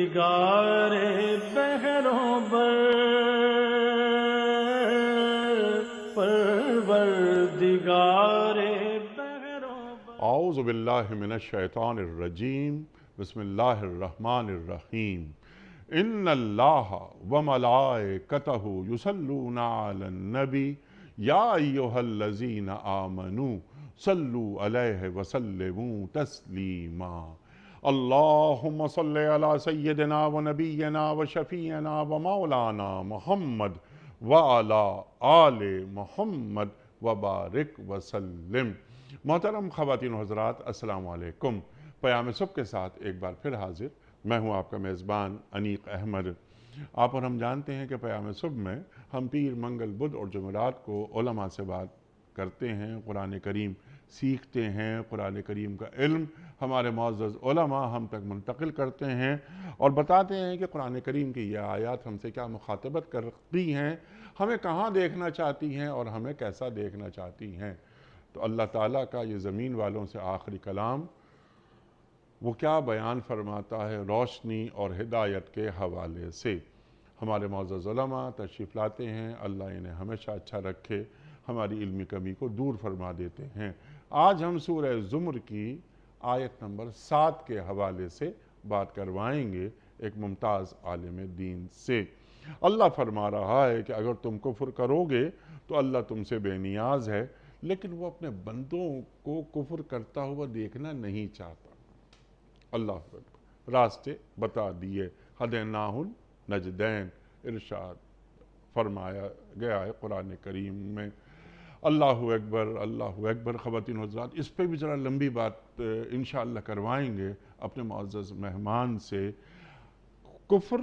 پروردگار بحروں بر، پروردگار بحروں بر۔ اعوذ باللہ من الشیطان الرجیم، بسم اللہ الرحمن الرحیم۔ ان اللہ وملائکتہ یصلون علی النبی یا ایہا الذین آمنوا صلوا علیہ وسلموا تسلیما۔ اللہم صل علی سیدنا و نبینا و شفیعنا و مولانا محمد وعلی آل محمد وبارک وسلم۔ محترم خواتین و حضرات، السلام علیکم۔ پیام صبح کے ساتھ ایک بار پھر حاضر، میں ہوں آپ کا میزبان انیق احمد۔ آپ اور ہم جانتے ہیں کہ پیام صبح میں ہم پیر، منگل، بدھ اور جمعرات کو علماء سے بات کرتے ہیں، قرآن کریم سیکھتے ہیں، قرآن کریم کا علم ہمارے معزز علماء ہم تک منتقل کرتے ہیں اور بتاتے ہیں کہ قرآن کریم کی یہ آیات ہم سے کیا مخاطبت کرتی ہیں، ہمیں کہاں دیکھنا چاہتی ہیں اور ہمیں کیسا دیکھنا چاہتی ہیں۔ تو اللہ تعالیٰ کا یہ زمین والوں سے آخری کلام وہ کیا بیان فرماتا ہے روشنی اور ہدایت کے حوالے سے۔ ہمارے معزز علماء تشریف لاتے ہیں، اللہ انہیں ہمیشہ اچھا رکھے، ہماری علمی کمی کو دور فرما دیتے ہیں۔ آج ہم سورہ زمر کی آیت نمبر 7 کے حوالے سے بات کروائیں گے ایک ممتاز عالم دین سے۔ اللہ فرما رہا ہے کہ اگر تم کفر کرو گے تو اللہ تم سے بے نیاز ہے، لیکن وہ اپنے بندوں کو کفر کرتا ہوا دیکھنا نہیں چاہتا۔ اللہ اکبر، راستے بتا دیے، ہدیناہ النجدین ارشاد فرمایا گیا ہے قرآن کریم میں۔ اللہ اکبر، اللہ اکبر۔ خواتین و حضرات، اس پہ بھی ذرا لمبی بات انشاءاللہ کروائیں گے اپنے معزز مہمان سے۔ کفر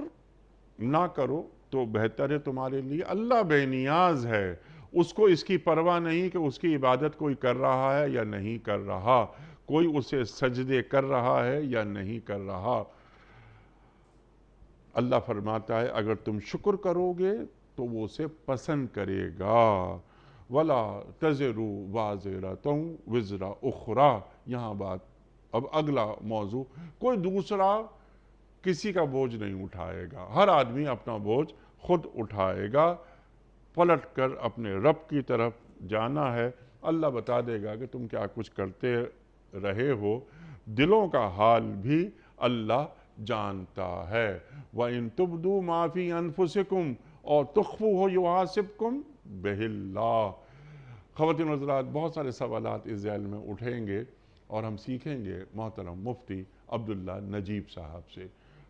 نہ کرو تو بہتر ہے تمہارے لیے، اللہ بے نیاز ہے، اس کو اس کی پرواہ نہیں کہ اس کی عبادت کوئی کر رہا ہے یا نہیں کر رہا، کوئی اسے سجدے کر رہا ہے یا نہیں کر رہا۔ اللہ فرماتا ہے اگر تم شکر کرو گے تو وہ اسے پسند کرے گا۔ وَلَا تَزِرُ وَازِرَةٌ وِزْرَ أُخْرَى۔ یہاں بات اب اگلا موضوع، کوئی دوسرا کسی کا بوجھ نہیں اٹھائے گا، ہر آدمی اپنا بوجھ خود اٹھائے گا، پلٹ کر اپنے رب کی طرف جانا ہے۔ اللہ بتا دے گا کہ تم کیا کچھ کرتے رہے ہو، دلوں کا حال بھی اللہ جانتا ہے۔ وَإِن تُبْدُوا مَا فِي أَنفُسِكُمْ أَوْ تُخْفُوهُ يُحَاسِبْكُمْ بِهِ اللَّهُ۔ خواتین و حضرات، بہت سارے سوالات اس ذیل میں اٹھیں گے اور ہم سیکھیں گے محترم مفتی عبداللہ نجیب صاحب سے۔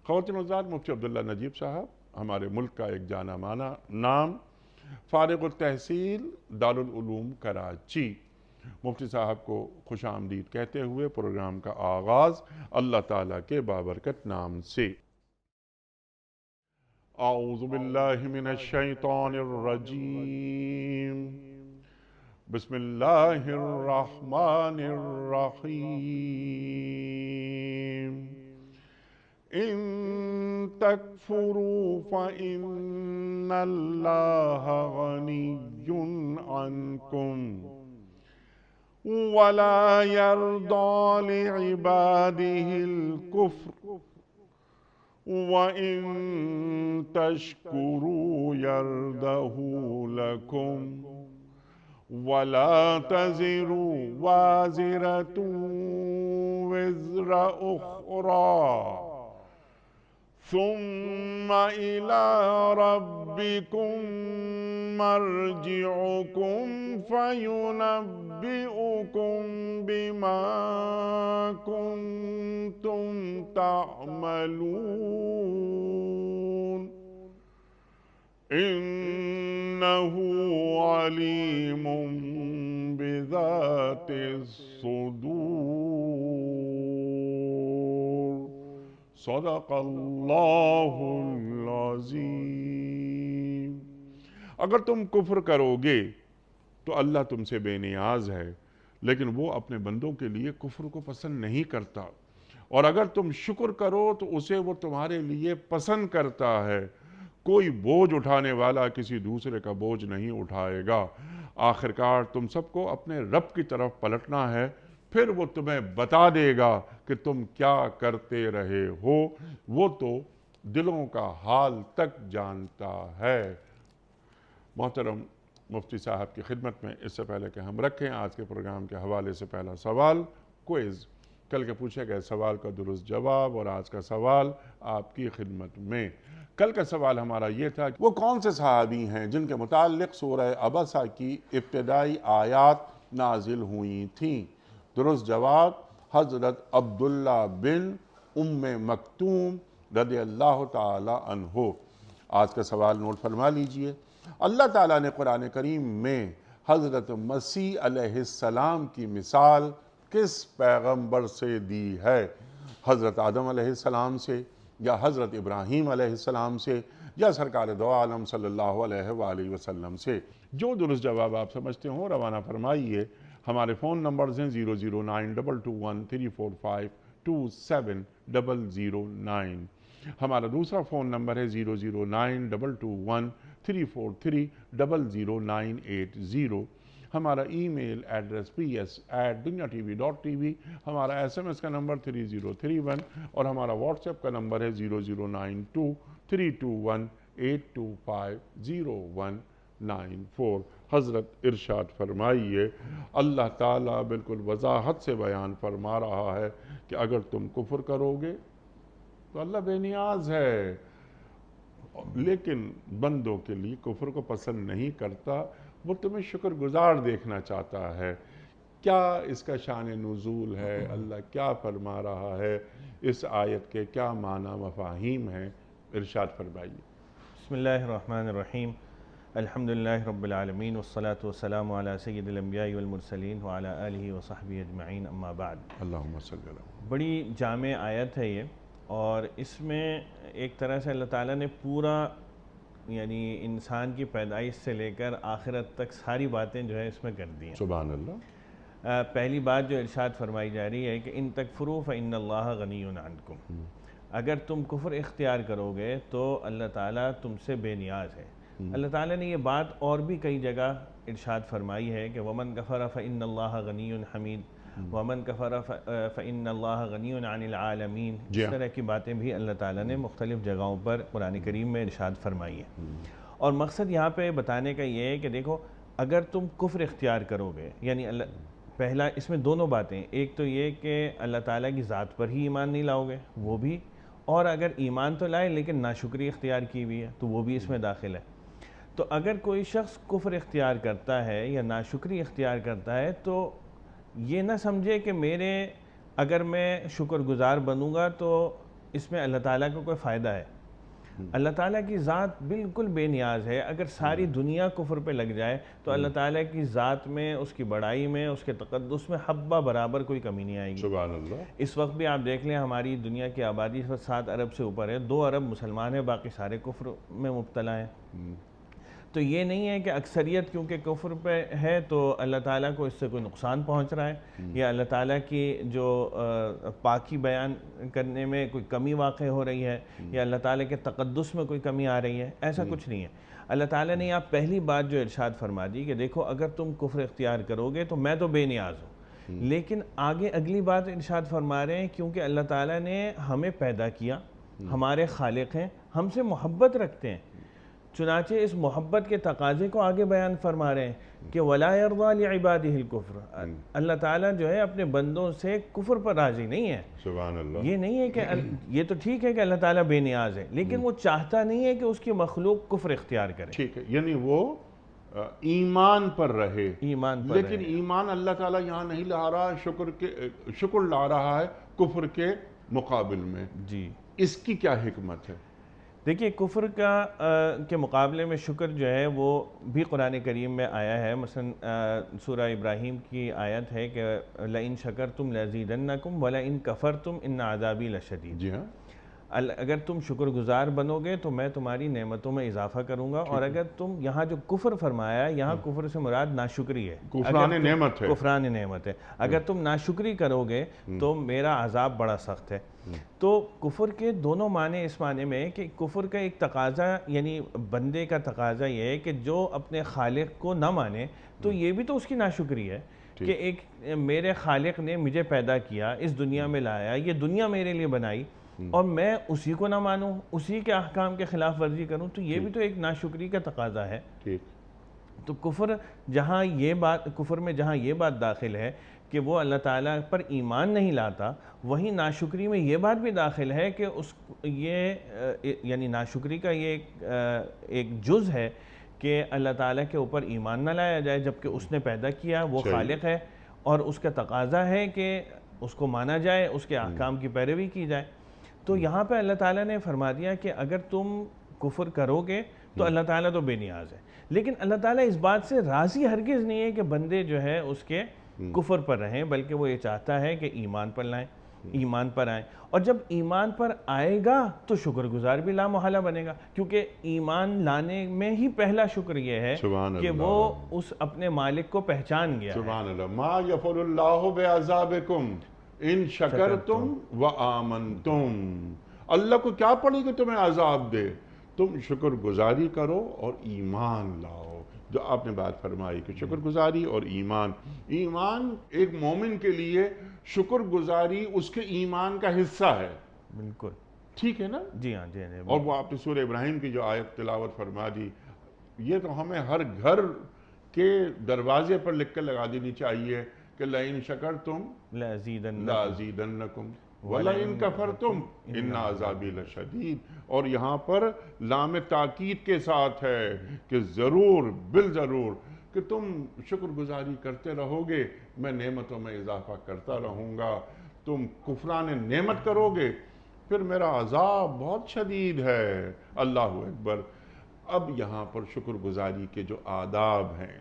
خواتین و حضرات، مفتی عبداللہ نجیب صاحب ہمارے ملک کا ایک جانا مانا نام، فارغ التحصیل دارالعلوم کراچی۔ مفتی صاحب کو خوش آمدید کہتے ہوئے پروگرام کا آغاز اللہ تعالیٰ کے بابرکت نام سے۔ اعوذ باللہ من الشیطان الرجیم، بسم اللہ الرحمن الرحیم۔ ان تکفروا فإن اللہ غنی عنکم ولا يرضى لعباده الكفر وإن تشكروا يرضه لكم ولا تزر وازرة وزر أخرى ثم إلى ربكم مرجعكم فينبئكم بما كنتم تعملون إنه عليم بذات الصدور۔ صدق اللہ العظیم۔ اگر تم کفر کرو گے تو اللہ تم سے بے نیاز ہے، لیکن وہ اپنے بندوں کے لیے کفر کو پسند نہیں کرتا، اور اگر تم شکر کرو تو اسے وہ تمہارے لیے پسند کرتا ہے۔ کوئی بوجھ اٹھانے والا کسی دوسرے کا بوجھ نہیں اٹھائے گا۔ آخرکار تم سب کو اپنے رب کی طرف پلٹنا ہے، پھر وہ تمہیں بتا دے گا کہ تم کیا کرتے رہے ہو۔ وہ تو دلوں کا حال تک جانتا ہے۔ محترم مفتی صاحب کی خدمت میں اس سے پہلے کہ ہم رکھیں آج کے پروگرام کے حوالے سے پہلا سوال، کوئز، کل کے پوچھے گئے سوال کا درست جواب اور آج کا سوال آپ کی خدمت میں۔ کل کا سوال ہمارا یہ تھا کہ وہ کون سے صحابی ہیں جن کے متعلق سورہ عبسہ کی ابتدائی آیات نازل ہوئی تھیں؟ درست جواب حضرت عبداللہ بن ام مکتوم رضی اللہ تعالی عنہ۔ آج کا سوال نوٹ فرما لیجئے۔ اللہ تعالیٰ نے قرآن کریم میں حضرت مسیح علیہ السلام کی مثال کس پیغمبر سے دی ہے؟ حضرت آدم علیہ السلام سے، یا حضرت ابراہیم علیہ السلام سے، یا سرکار دو عالم صلی اللہ علیہ وآلہ وسلم سے؟ جو درست جواب آپ سمجھتے ہوں روانہ فرمائیے۔ ہمارے فون نمبرز ہیں 0092213452709۔ ہمارا دوسرا فون نمبر ہے 009221343000980۔ ہمارا ای میل ایڈریس ps@dunyatv.tv، ہمارا SMS کا نمبر 3031 اور ہمارا واٹس ایپ کا نمبر ہے 009232825019 حضرت ارشاد فرمائیے، اللہ تعالیٰ بالکل وضاحت سے بیان فرما رہا ہے کہ اگر تم کفر کرو گے تو اللہ بے نیاز ہے، لیکن بندوں کے لیے کفر کو پسند نہیں کرتا، وہ تمہیں شکر گزار دیکھنا چاہتا ہے۔ کیا اس کا شان نزول ہے؟ اللہ کیا فرما رہا ہے؟ اس آیت کے کیا معنی مفاہیم ہیں؟ ارشاد فرمائیے۔ بسم اللہ الرحمن الرحیم، الحمدللہ رب العالمین والصلاة والسلام علی سید الانبیاء والمرسلین وعلی آلہ وصحبہ اجمعین، اما بعد۔ اللہم صلی اللہ۔ بڑی جامع آیت ہے یہ، اور اس میں ایک طرح سے اللہ تعالیٰ نے پورا یعنی انسان کی پیدائش سے لے کر آخرت تک ساری باتیں جو ہے اس میں کر دی ہیں۔ سبحان اللہ۔ پہلی بات جو ارشاد فرمائی جا رہی ہے کہ ان تکفروا فإن اللہ غنی عنکم، اگر تم کفر اختیار کرو گے تو اللہ تعالیٰ تم سے بے نیاز ہے۔ اللہ تعالیٰ نے یہ بات اور بھی کئی جگہ ارشاد فرمائی ہے کہ وَمَنْ كَفَرَ فَإِنَّ اللَّهَ غَنِيٌّ حَمِيدٌ وَمَنْ كَفَرَ فَإِنَّ اللَّهَ غَنِيٌّ عَنِ الْعَالَمِينَ۔ اس طرح کی باتیں بھی اللہ تعالیٰ نے مختلف جگہوں پر قرآن کریم میں ارشاد فرمائی ہے، اور مقصد یہاں پہ بتانے کا یہ ہے کہ دیکھو اگر تم کفر اختیار کرو گے، یعنی پہلا اس میں دونوں باتیں، ایک تو یہ کہ اللہ تعالیٰ کی ذات پر ہی ایمان نہیں لاؤ گے، وہ بھی، اور اگر ایمان تو لائے لیکن ناشکری اختیار کی ہوئی ہے تو وہ بھی اس میں داخل ہے۔ تو اگر کوئی شخص کفر اختیار کرتا ہے یا ناشکری اختیار کرتا ہے تو یہ نہ سمجھے کہ اگر میں شکر گزار بنوں گا تو اس میں اللہ تعالیٰ کو کوئی فائدہ ہے۔ اللہ تعالیٰ کی ذات بالکل بے نیاز ہے، اگر ساری دنیا کفر پہ لگ جائے تو اللہ تعالیٰ کی ذات میں، اس کی بڑائی میں، اس کے تقدس میں حبہ برابر کوئی کمی نہیں آئے گی۔ سبحان اللہ۔ اس وقت بھی آپ دیکھ لیں ہماری دنیا کی آبادی 7 ارب سے اوپر ہے، 2 ارب مسلمان ہیں، باقی سارے کفر میں مبتلا ہیں۔ تو یہ نہیں ہے کہ اکثریت کیونکہ کفر پہ ہے تو اللہ تعالیٰ کو اس سے کوئی نقصان پہنچ رہا ہے، یا اللہ تعالیٰ کی جو پاکی بیان کرنے میں کوئی کمی واقع ہو رہی ہے، یا اللہ تعالیٰ کے تقدس میں کوئی کمی آ رہی ہے، ایسا کچھ نہیں ہے۔ اللہ تعالیٰ نے یہاں پہلی بات جو ارشاد فرما دی کہ دیکھو اگر تم کفر اختیار کرو گے تو میں تو بے نیاز ہوں، لیکن آگے اگلی بات ارشاد فرما رہے ہیں کیونکہ اللہ تعالیٰ نے ہمیں پیدا کیا، ہمارے خالق ہیں، ہم سے محبت رکھتے ہیں، چنانچہ اس محبت کے تقاضے کو آگے بیان فرما رہے ہیں کہ وَلَا يَرْضَى لِعِبَادِهِ الْكُفْرَ، اللہ تعالیٰ جو ہے اپنے بندوں سے کفر پر راضی نہیں ہے۔ سبحان اللہ۔ یہ نہیں ہے کہ یہ تو ٹھیک ہے کہ اللہ تعالیٰ بے نیاز ہے، لیکن وہ چاہتا نہیں ہے کہ اس کی مخلوق کفر اختیار کرے۔ ٹھیک ہے، یعنی وہ ایمان پر رہے، ایمان پر لیکن ایمان اللہ تعالیٰ یہاں نہیں لا رہا، شکر لا رہا ہے کفر کے مقابل میں۔ جی، اس کی کیا حکمت ہے؟ دیکھیے کفر کے مقابلے میں شکر جو ہے وہ بھی قرآن کریم میں آیا ہے، مثلا سورہ ابراہیم کی آیت ہے کہ لَإِن شَكَرْتُمْ لَأَزِيدَنَّكُمْ وَلَإِن كَفَرْتُمْ إِنَّ عَذَابِي لَشَدِيدٌ۔ جی ہاں، اگر تم شکر گزار بنو گے تو میں تمہاری نعمتوں میں اضافہ کروں گا، اور اگر تم یہاں جو کفر فرمایا، یہاں کفر سے مراد ناشکری ہے، کفران نعمت ہے۔ کفران نعمت ہے۔ اگر تم ناشکری کرو گے تو میرا عذاب بڑا سخت ہے۔ تو کفر کے دونوں معنی اس معنی میں کہ کفر کا ایک تقاضا، یعنی بندے کا تقاضا یہ ہے کہ جو اپنے خالق کو نہ مانے تو یہ بھی تو اس کی ناشکری ہے کہ ایک میرے خالق نے مجھے پیدا کیا، اس دنیا میں لایا، یہ دنیا میرے لیے بنائی، اور میں اسی کو نہ مانوں، اسی کے احکام کے خلاف ورزی کروں، تو یہ بھی تو ایک ناشکری کا تقاضا ہے۔ تو کفر میں جہاں یہ بات داخل ہے کہ وہ اللہ تعالیٰ پر ایمان نہیں لاتا، وہیں ناشکری میں یہ بات بھی داخل ہے کہ یعنی ناشکری کا یہ ایک جز ہے کہ اللہ تعالیٰ کے اوپر ایمان نہ لایا جائے، جبکہ اس نے پیدا کیا، وہ خالق ہے، اور اس کا تقاضا ہے کہ اس کو مانا جائے، اس کے احکام کی پیروی کی جائے۔ تو یہاں پہ اللہ تعالیٰ نے فرما دیا کہ اگر تم کفر کرو گے تو اللہ تعالیٰ تو بے نیاز ہے، لیکن اللہ تعالیٰ اس بات سے راضی ہرگز نہیں ہے کہ بندے جو ہے اس کے کفر پر رہیں، بلکہ وہ یہ چاہتا ہے کہ ایمان پر آئیں، اور جب ایمان پر آئے گا تو شکر گزار بھی لا محالہ بنے گا، کیونکہ ایمان لانے میں ہی پہلا شکر یہ ہے کہ وہ اس اپنے مالک کو پہچان گیا ہے۔ سبحان اللہ۔ ما یفعل اللہ بعذابکم ان شکرتم وآمنتم، اللہ کو کیا پڑے کہ تمہیں عذاب دے، تم شکر گزاری کرو اور ایمان لاؤ۔ جو آپ نے بات فرمائی کہ شکر گزاری اور ایمان ایک مومن کے لیے شکر گزاری اس کے ایمان کا حصہ ہے۔ بالکل ٹھیک ہے نا؟ جی ہاں جی۔ اور وہ آپ نے سورہ ابراہیم کی جو آیت تلاوت فرما دی، یہ تو ہمیں ہر گھر کے دروازے پر لکھ کر لگا دینی چاہیے کہ لئن شکرتم لازیدنکم وَلَئِن كَفَرْتُمْ إِنَّ عَذَابِي لَشَدِيدٌ، اور یہاں پر لام تاکید کے ساتھ ہے کہ ضرور بالضرور کہ تم شکر گزاری کرتے رہو گے، میں نعمتوں میں اضافہ کرتا رہوں گا، تم کفران نعمت کرو گے پھر میرا عذاب بہت شدید ہے۔ اللہ اکبر۔ اب یہاں پر شکر گزاری کے جو آداب ہیں،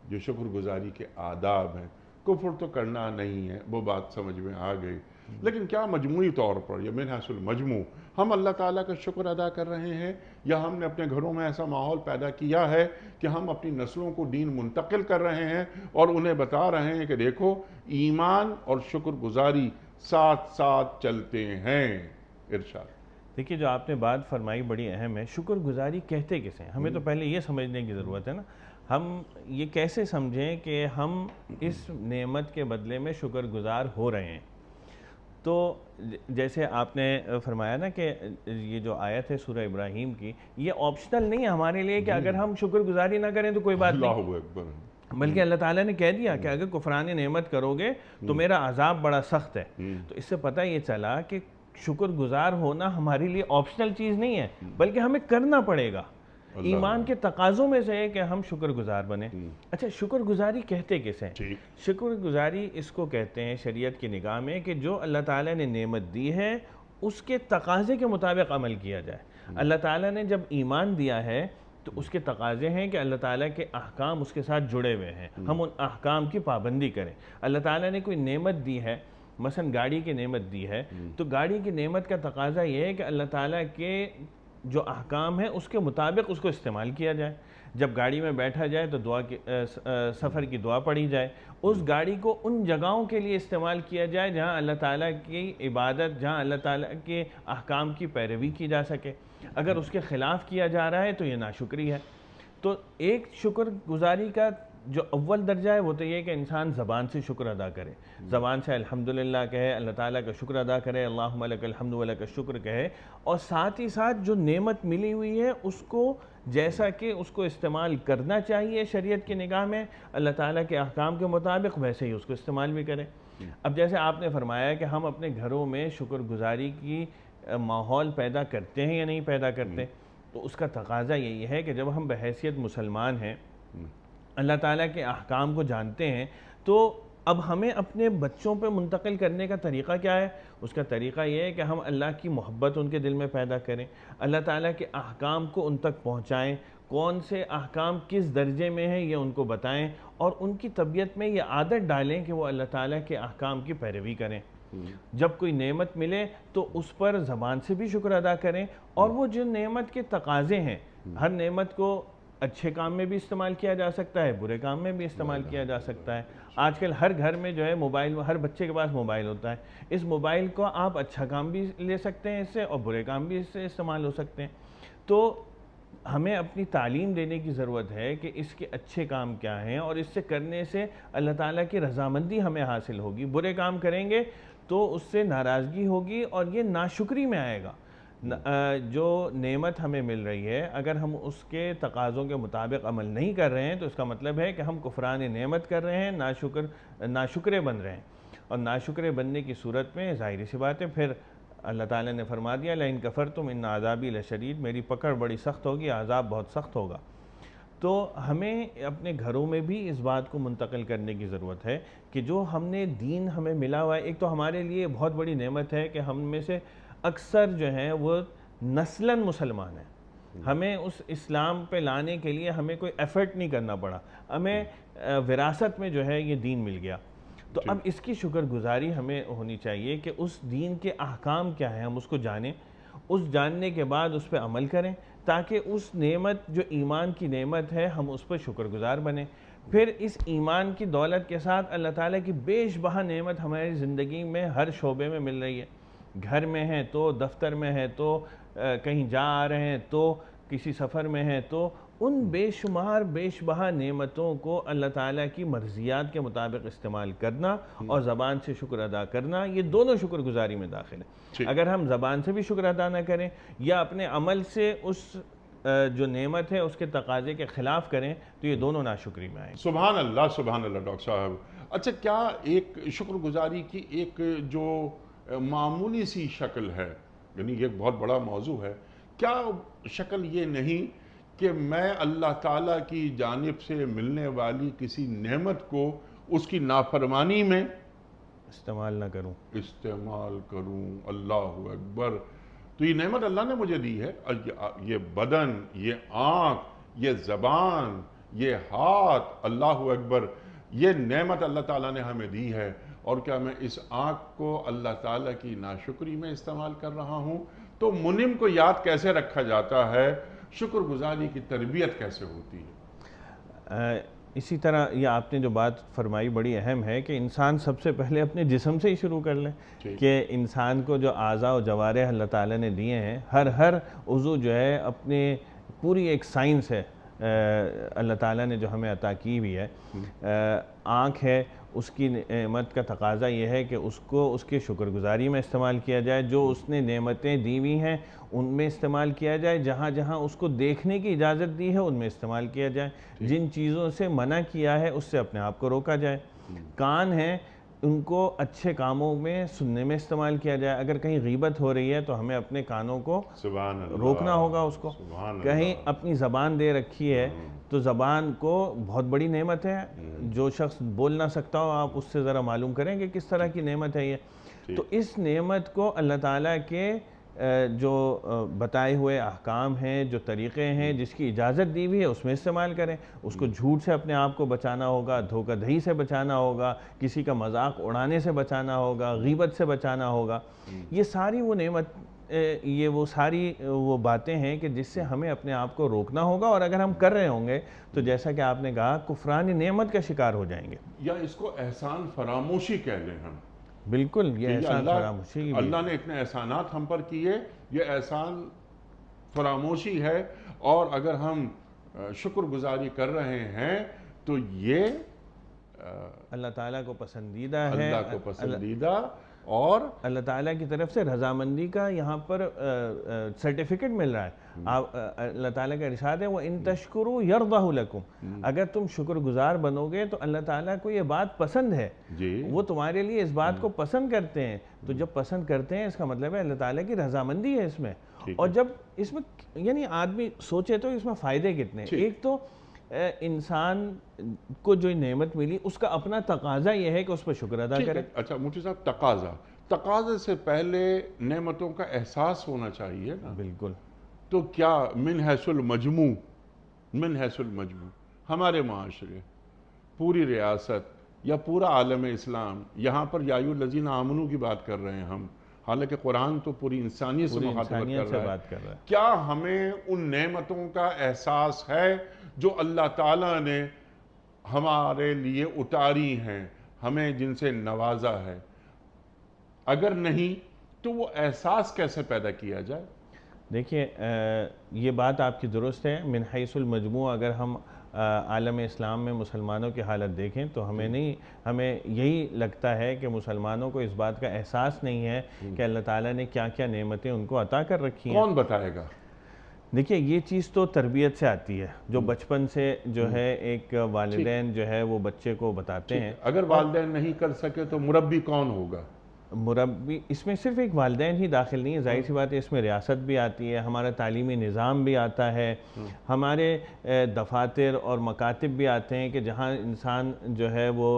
جو شکر گزاری کے آداب ہیں، کفر تو کرنا نہیں ہے، وہ بات سمجھ میں آ گئی، لیکن کیا مجموعی طور پر یا من حیث المجموع ہم اللہ تعالیٰ کا شکر ادا کر رہے ہیں، یا ہم نے اپنے گھروں میں ایسا ماحول پیدا کیا ہے کہ ہم اپنی نسلوں کو دین منتقل کر رہے ہیں اور انہیں بتا رہے ہیں کہ دیکھو ایمان اور شکر گزاری ساتھ ساتھ چلتے ہیں۔ ارشاد۔ دیکھیے جو آپ نے بات فرمائی بڑی اہم ہے، شکر گزاری کہتے کسے ہیں؟ ہمیں تو پہلے یہ سمجھنے کی ضرورت ہے نا، ہم یہ کیسے سمجھیں کہ ہم اس نعمت کے بدلے میں شکر گزار ہو رہے ہیں؟ تو جیسے آپ نے فرمایا نا کہ یہ جو آیت ہے سورہ ابراہیم کی، یہ آپشنل نہیں ہے ہمارے لیے کہ اگر ہم شکر گزاری نہ کریں تو کوئی بات نہیں، اللہ اکبر، بلکہ اللہ تعالیٰ نے کہہ دیا کہ اگر کفران نعمت کرو گے تو میرا عذاب بڑا سخت ہے۔ تو اس سے پتہ یہ چلا کہ شکر گزار ہونا ہمارے لیے آپشنل چیز نہیں ہے، بلکہ ہمیں کرنا پڑے گا۔ ایمان کے تقاضوں میں سے ہے کہ ہم شکر گزار بنیں۔ اچھا، شکر گزاری کہتے کسے ہیں؟ شکر گزاری اس کو کہتے ہیں شریعت کی نگاہ میں کہ جو اللہ تعالیٰ نے نعمت دی ہے اس کے تقاضے کے مطابق عمل کیا جائے۔ اللہ تعالیٰ نے جب ایمان دیا ہے تو اس کے تقاضے ہیں کہ اللہ تعالیٰ کے احکام اس کے ساتھ جڑے ہوئے ہیں، ہم ان احکام کی پابندی کریں۔ اللہ تعالیٰ نے کوئی نعمت دی ہے، مثلا گاڑی کی نعمت دی ہے، تو گاڑی کی نعمت کا تقاضا یہ ہے کہ اللہ تعالیٰ کے جو احکام ہیں اس کے مطابق اس کو استعمال کیا جائے۔ جب گاڑی میں بیٹھا جائے تو سفر کی دعا پڑھی جائے، اس گاڑی کو ان جگہوں کے لیے استعمال کیا جائے جہاں اللہ تعالیٰ کی عبادت، جہاں اللہ تعالیٰ کے احکام کی پیروی کی جا سکے۔ اگر اس کے خلاف کیا جا رہا ہے تو یہ ناشکری ہے۔ تو ایک شکر گزاری کا جو اول درجہ ہے وہ تو یہ کہ انسان زبان سے شکر ادا کرے، زبان سے الحمدللہ کہے، اللہ تعالیٰ کا شکر ادا کرے، اللہم لک الحمد ولک الشکر کہے، اور ساتھ ہی ساتھ جو نعمت ملی ہوئی ہے اس کو جیسا کہ اس کو استعمال کرنا چاہیے شریعت کی نگاہ میں اللہ تعالیٰ کے احکام کے مطابق، ویسے ہی اس کو استعمال بھی کرے۔ اب جیسے آپ نے فرمایا کہ ہم اپنے گھروں میں شکر گزاری کی ماحول پیدا کرتے ہیں یا نہیں پیدا کرتے، تو اس کا تقاضا یہی ہے کہ جب ہم بحیثیت مسلمان ہیں، اللہ تعالیٰ کے احکام کو جانتے ہیں، تو اب ہمیں اپنے بچوں پہ منتقل کرنے کا طریقہ کیا ہے؟ اس کا طریقہ یہ ہے کہ ہم اللہ کی محبت ان کے دل میں پیدا کریں، اللہ تعالیٰ کے احکام کو ان تک پہنچائیں، کون سے احکام کس درجے میں ہیں یہ ان کو بتائیں، اور ان کی طبیعت میں یہ عادت ڈالیں کہ وہ اللہ تعالیٰ کے احکام کی پیروی کریں۔ جب کوئی نعمت ملے تو اس پر زبان سے بھی شکر ادا کریں، اور وہ جو نعمت کے تقاضے ہیں، ہر نعمت کو اچھے کام میں بھی استعمال کیا جا سکتا ہے، برے کام میں بھی استعمال کیا جا سکتا ہے۔ آج کل ہر گھر میں جو ہے موبائل، ہر بچے کے پاس موبائل ہوتا ہے، اس موبائل کو آپ اچھا کام بھی لے سکتے ہیں اس سے، اور برے کام بھی اس سے استعمال ہو سکتے ہیں۔ تو ہمیں اپنی تعلیم دینے کی ضرورت ہے کہ اس کے اچھے کام کیا ہیں، اور اس سے کرنے سے اللہ تعالیٰ کی رضامندی ہمیں حاصل ہوگی۔ برے کام کریں گے تو اس سے ناراضگی ہوگی اور یہ ناشکری میں آئے گا۔ جو نعمت ہمیں مل رہی ہے اگر ہم اس کے تقاضوں کے مطابق عمل نہیں کر رہے ہیں تو اس کا مطلب ہے کہ ہم کفران نعمت کر رہے ہیں، ناشکرے بن رہے ہیں، اور ناشکرے بننے کی صورت میں ظاہری سی بات ہے پھر اللہ تعالیٰ نے فرما دیا لَإِن كَفَرْتُمْ إِنَّ عَذَابِي لَشَدِيدٌ، میری پکڑ بڑی سخت ہوگی، عذاب بہت سخت ہوگا۔ تو ہمیں اپنے گھروں میں بھی اس بات کو منتقل کرنے کی ضرورت ہے کہ جو ہم نے دین ہمیں ملا ہوا ہے، ایک تو ہمارے لیے بہت بڑی نعمت ہے کہ ہم میں سے اکثر جو ہیں وہ نسلاً مسلمان ہیں، ہمیں اس اسلام پہ لانے کے لیے ہمیں کوئی ایفرٹ نہیں کرنا پڑا، ہمیں وراثت میں جو ہے یہ دین مل گیا۔ تو اب اس کی شکر گزاری ہمیں ہونی چاہیے کہ اس دین کے احکام کیا ہیں ہم اس کو جانیں، اس جاننے کے بعد اس پہ عمل کریں تاکہ اس نعمت جو ایمان کی نعمت ہے ہم اس پر شکر گزار بنیں۔ پھر اس ایمان کی دولت کے ساتھ اللہ تعالیٰ کی بیش بہا نعمت ہماری زندگی میں ہر شعبے میں مل رہی ہے، گھر میں ہیں تو، دفتر میں ہے تو، کہیں جا آ رہے ہیں تو، کسی سفر میں ہیں تو، ان بے شمار بیش بہا نعمتوں کو اللہ تعالیٰ کی مرضیات کے مطابق استعمال کرنا اور زبان سے شکر ادا کرنا، یہ دونوں شکر گزاری میں داخل ہے۔ اگر ہم زبان سے بھی شکر ادا نہ کریں یا اپنے عمل سے اس جو نعمت ہے اس کے تقاضے کے خلاف کریں تو یہ دونوں ناشکری میں آئیں۔ سبحان اللہ ڈاکٹر صاحب۔ اچھا، کیا ایک شکر گزاری کی ایک جو معمولی سی شکل ہے، یعنی یہ بہت بڑا موضوع ہے، کیا شکل یہ نہیں کہ میں اللہ تعالیٰ کی جانب سے ملنے والی کسی نعمت کو اس کی نافرمانی میں استعمال نہ کروں، استعمال کروں؟ اللہ اکبر! تو یہ نعمت اللہ نے مجھے دی ہے، یہ بدن، یہ آنکھ، یہ زبان، یہ ہاتھ، اللہ اکبر، یہ نعمت اللہ تعالیٰ نے ہمیں دی ہے، اور کیا میں اس آنکھ کو اللہ تعالیٰ کی ناشکری میں استعمال کر رہا ہوں؟ تو منعم کو یاد کیسے رکھا جاتا ہے؟ شکر گزاری کی تربیت کیسے ہوتی ہے؟ اسی طرح یہ آپ نے جو بات فرمائی بڑی اہم ہے کہ انسان سب سے پہلے اپنے جسم سے ہی شروع کر لیں کہ انسان کو جو اعضاء و جوارح اللہ تعالیٰ نے دیے ہیں، ہر عضو جو ہے اپنے پوری ایک سائنس ہے اللہ تعالیٰ نے جو ہمیں عطا کی بھی ہے۔ آنکھ ہے، اس کی نعمت کا تقاضا یہ ہے کہ اس کو اس کے شکر گزاری میں استعمال کیا جائے، جو اس نے نعمتیں دی ہوئی ہیں ان میں استعمال کیا جائے، جہاں جہاں اس کو دیکھنے کی اجازت دی ہے ان میں استعمال کیا جائے، جن چیزوں سے منع کیا ہے اس سے اپنے آپ کو روکا جائے۔ کان ہیں، ان کو اچھے کاموں میں سننے میں استعمال کیا جائے، اگر کہیں غیبت ہو رہی ہے تو ہمیں اپنے کانوں کو روکنا ہوگا اس کو۔ کہیں اپنی زبان دے رکھی ہے تو زبان کو بہت بڑی نعمت ہے، جو شخص بول نہ سکتا ہو آپ اس سے ذرا معلوم کریں کہ کس طرح کی نعمت ہے یہ۔ تو اس نعمت کو اللہ تعالیٰ کے جو بتائے ہوئے احکام ہیں، جو طریقے ہیں، جس کی اجازت دی ہوئی ہے اس میں استعمال کریں۔ اس کو جھوٹ سے اپنے آپ کو بچانا ہوگا، دھوکہ دہی سے بچانا ہوگا، کسی کا مذاق اڑانے سے بچانا ہوگا، غیبت سے بچانا ہوگا۔ یہ ساری وہ نعمت وہ ساری وہ باتیں ہیں کہ جس سے ہمیں اپنے آپ کو روکنا ہوگا، اور اگر ہم کر رہے ہوں گے تو جیسا کہ آپ نے کہا کفران نعمت کا شکار ہو جائیں گے، یا اس کو احسان فراموشی کہہ لیں ہم۔ بالکل، یہ احسان فراموشی بھی اللہ نے اتنے احسانات ہم پر کیے، یہ احسان فراموشی ہے، اور اگر ہم شکر گزاری کر رہے ہیں تو یہ اللہ تعالیٰ کو پسندیدہ ہے، اللہ کو پسندیدہ اور اللہ تعالیٰ کی طرف سے رضامندی کا یہاں پر سرٹیفکیٹ مل رہا ہے۔ اللہ تعالیٰ کا ارشاد ہے وَإِن تَشْكُرُوا يَرْضَهُ لَكُمْ، اگر تم شکر گزار بنو گے تو اللہ تعالیٰ کو یہ بات پسند ہے، وہ تمہارے لیے اس بات کو پسند کرتے ہیں۔ تو جب پسند کرتے ہیں اس کا مطلب ہے اللہ تعالیٰ کی رضامندی ہے اس میں، اور جب اس میں یعنی آدمی سوچے تو اس میں فائدے کتنے، ایک تو انسان کو جو نعمت ملی اس کا اپنا تقاضا یہ ہے کہ اس پر شکر ادا کرے۔ اچھا مفتی صاحب، تقاضے سے پہلے نعمتوں کا احساس ہونا چاہیے نا؟ بالکل۔ تو کیا من حیث المجموع ہمارے معاشرے، پوری ریاست یا پورا عالم اسلام، یہاں پر یا ایھا الذین آمنوا کی بات کر رہے ہیں ہم، حالانکہ قرآن تو پوری انسانیت سے مخاطبت کر رہا ہے، کیا ہمیں ان نعمتوں کا احساس ہے جو اللہ تعالیٰ نے ہمارے لیے اتاری ہیں، ہمیں جن سے نوازا ہے؟ اگر نہیں تو وہ احساس کیسے پیدا کیا جائے؟ دیکھیے، یہ بات آپ کی درست ہے، من حیث المجموع اگر ہم عالم اسلام میں مسلمانوں کی حالت دیکھیں تو ہمیں یہی لگتا ہے کہ مسلمانوں کو اس بات کا احساس نہیں ہے کہ اللہ تعالیٰ نے کیا کیا نعمتیں ان کو عطا کر رکھی ہیں۔ کون بتائے گا؟ دیکھیے یہ چیز تو تربیت سے آتی ہے، جو بچپن سے جو ہے ایک والدین جو ہے وہ بچے کو بتاتے ہیں۔ اگر والدین نہیں کر سکے تو مربی کون ہوگا؟ مربی اس میں صرف ایک والدین ہی داخل نہیں ہے، ظاہر سی بات ہے اس میں ریاست بھی آتی ہے، ہمارا تعلیمی نظام بھی آتا ہے، ہمارے دفاتر اور مکاتب بھی آتے ہیں کہ جہاں انسان جو ہے وہ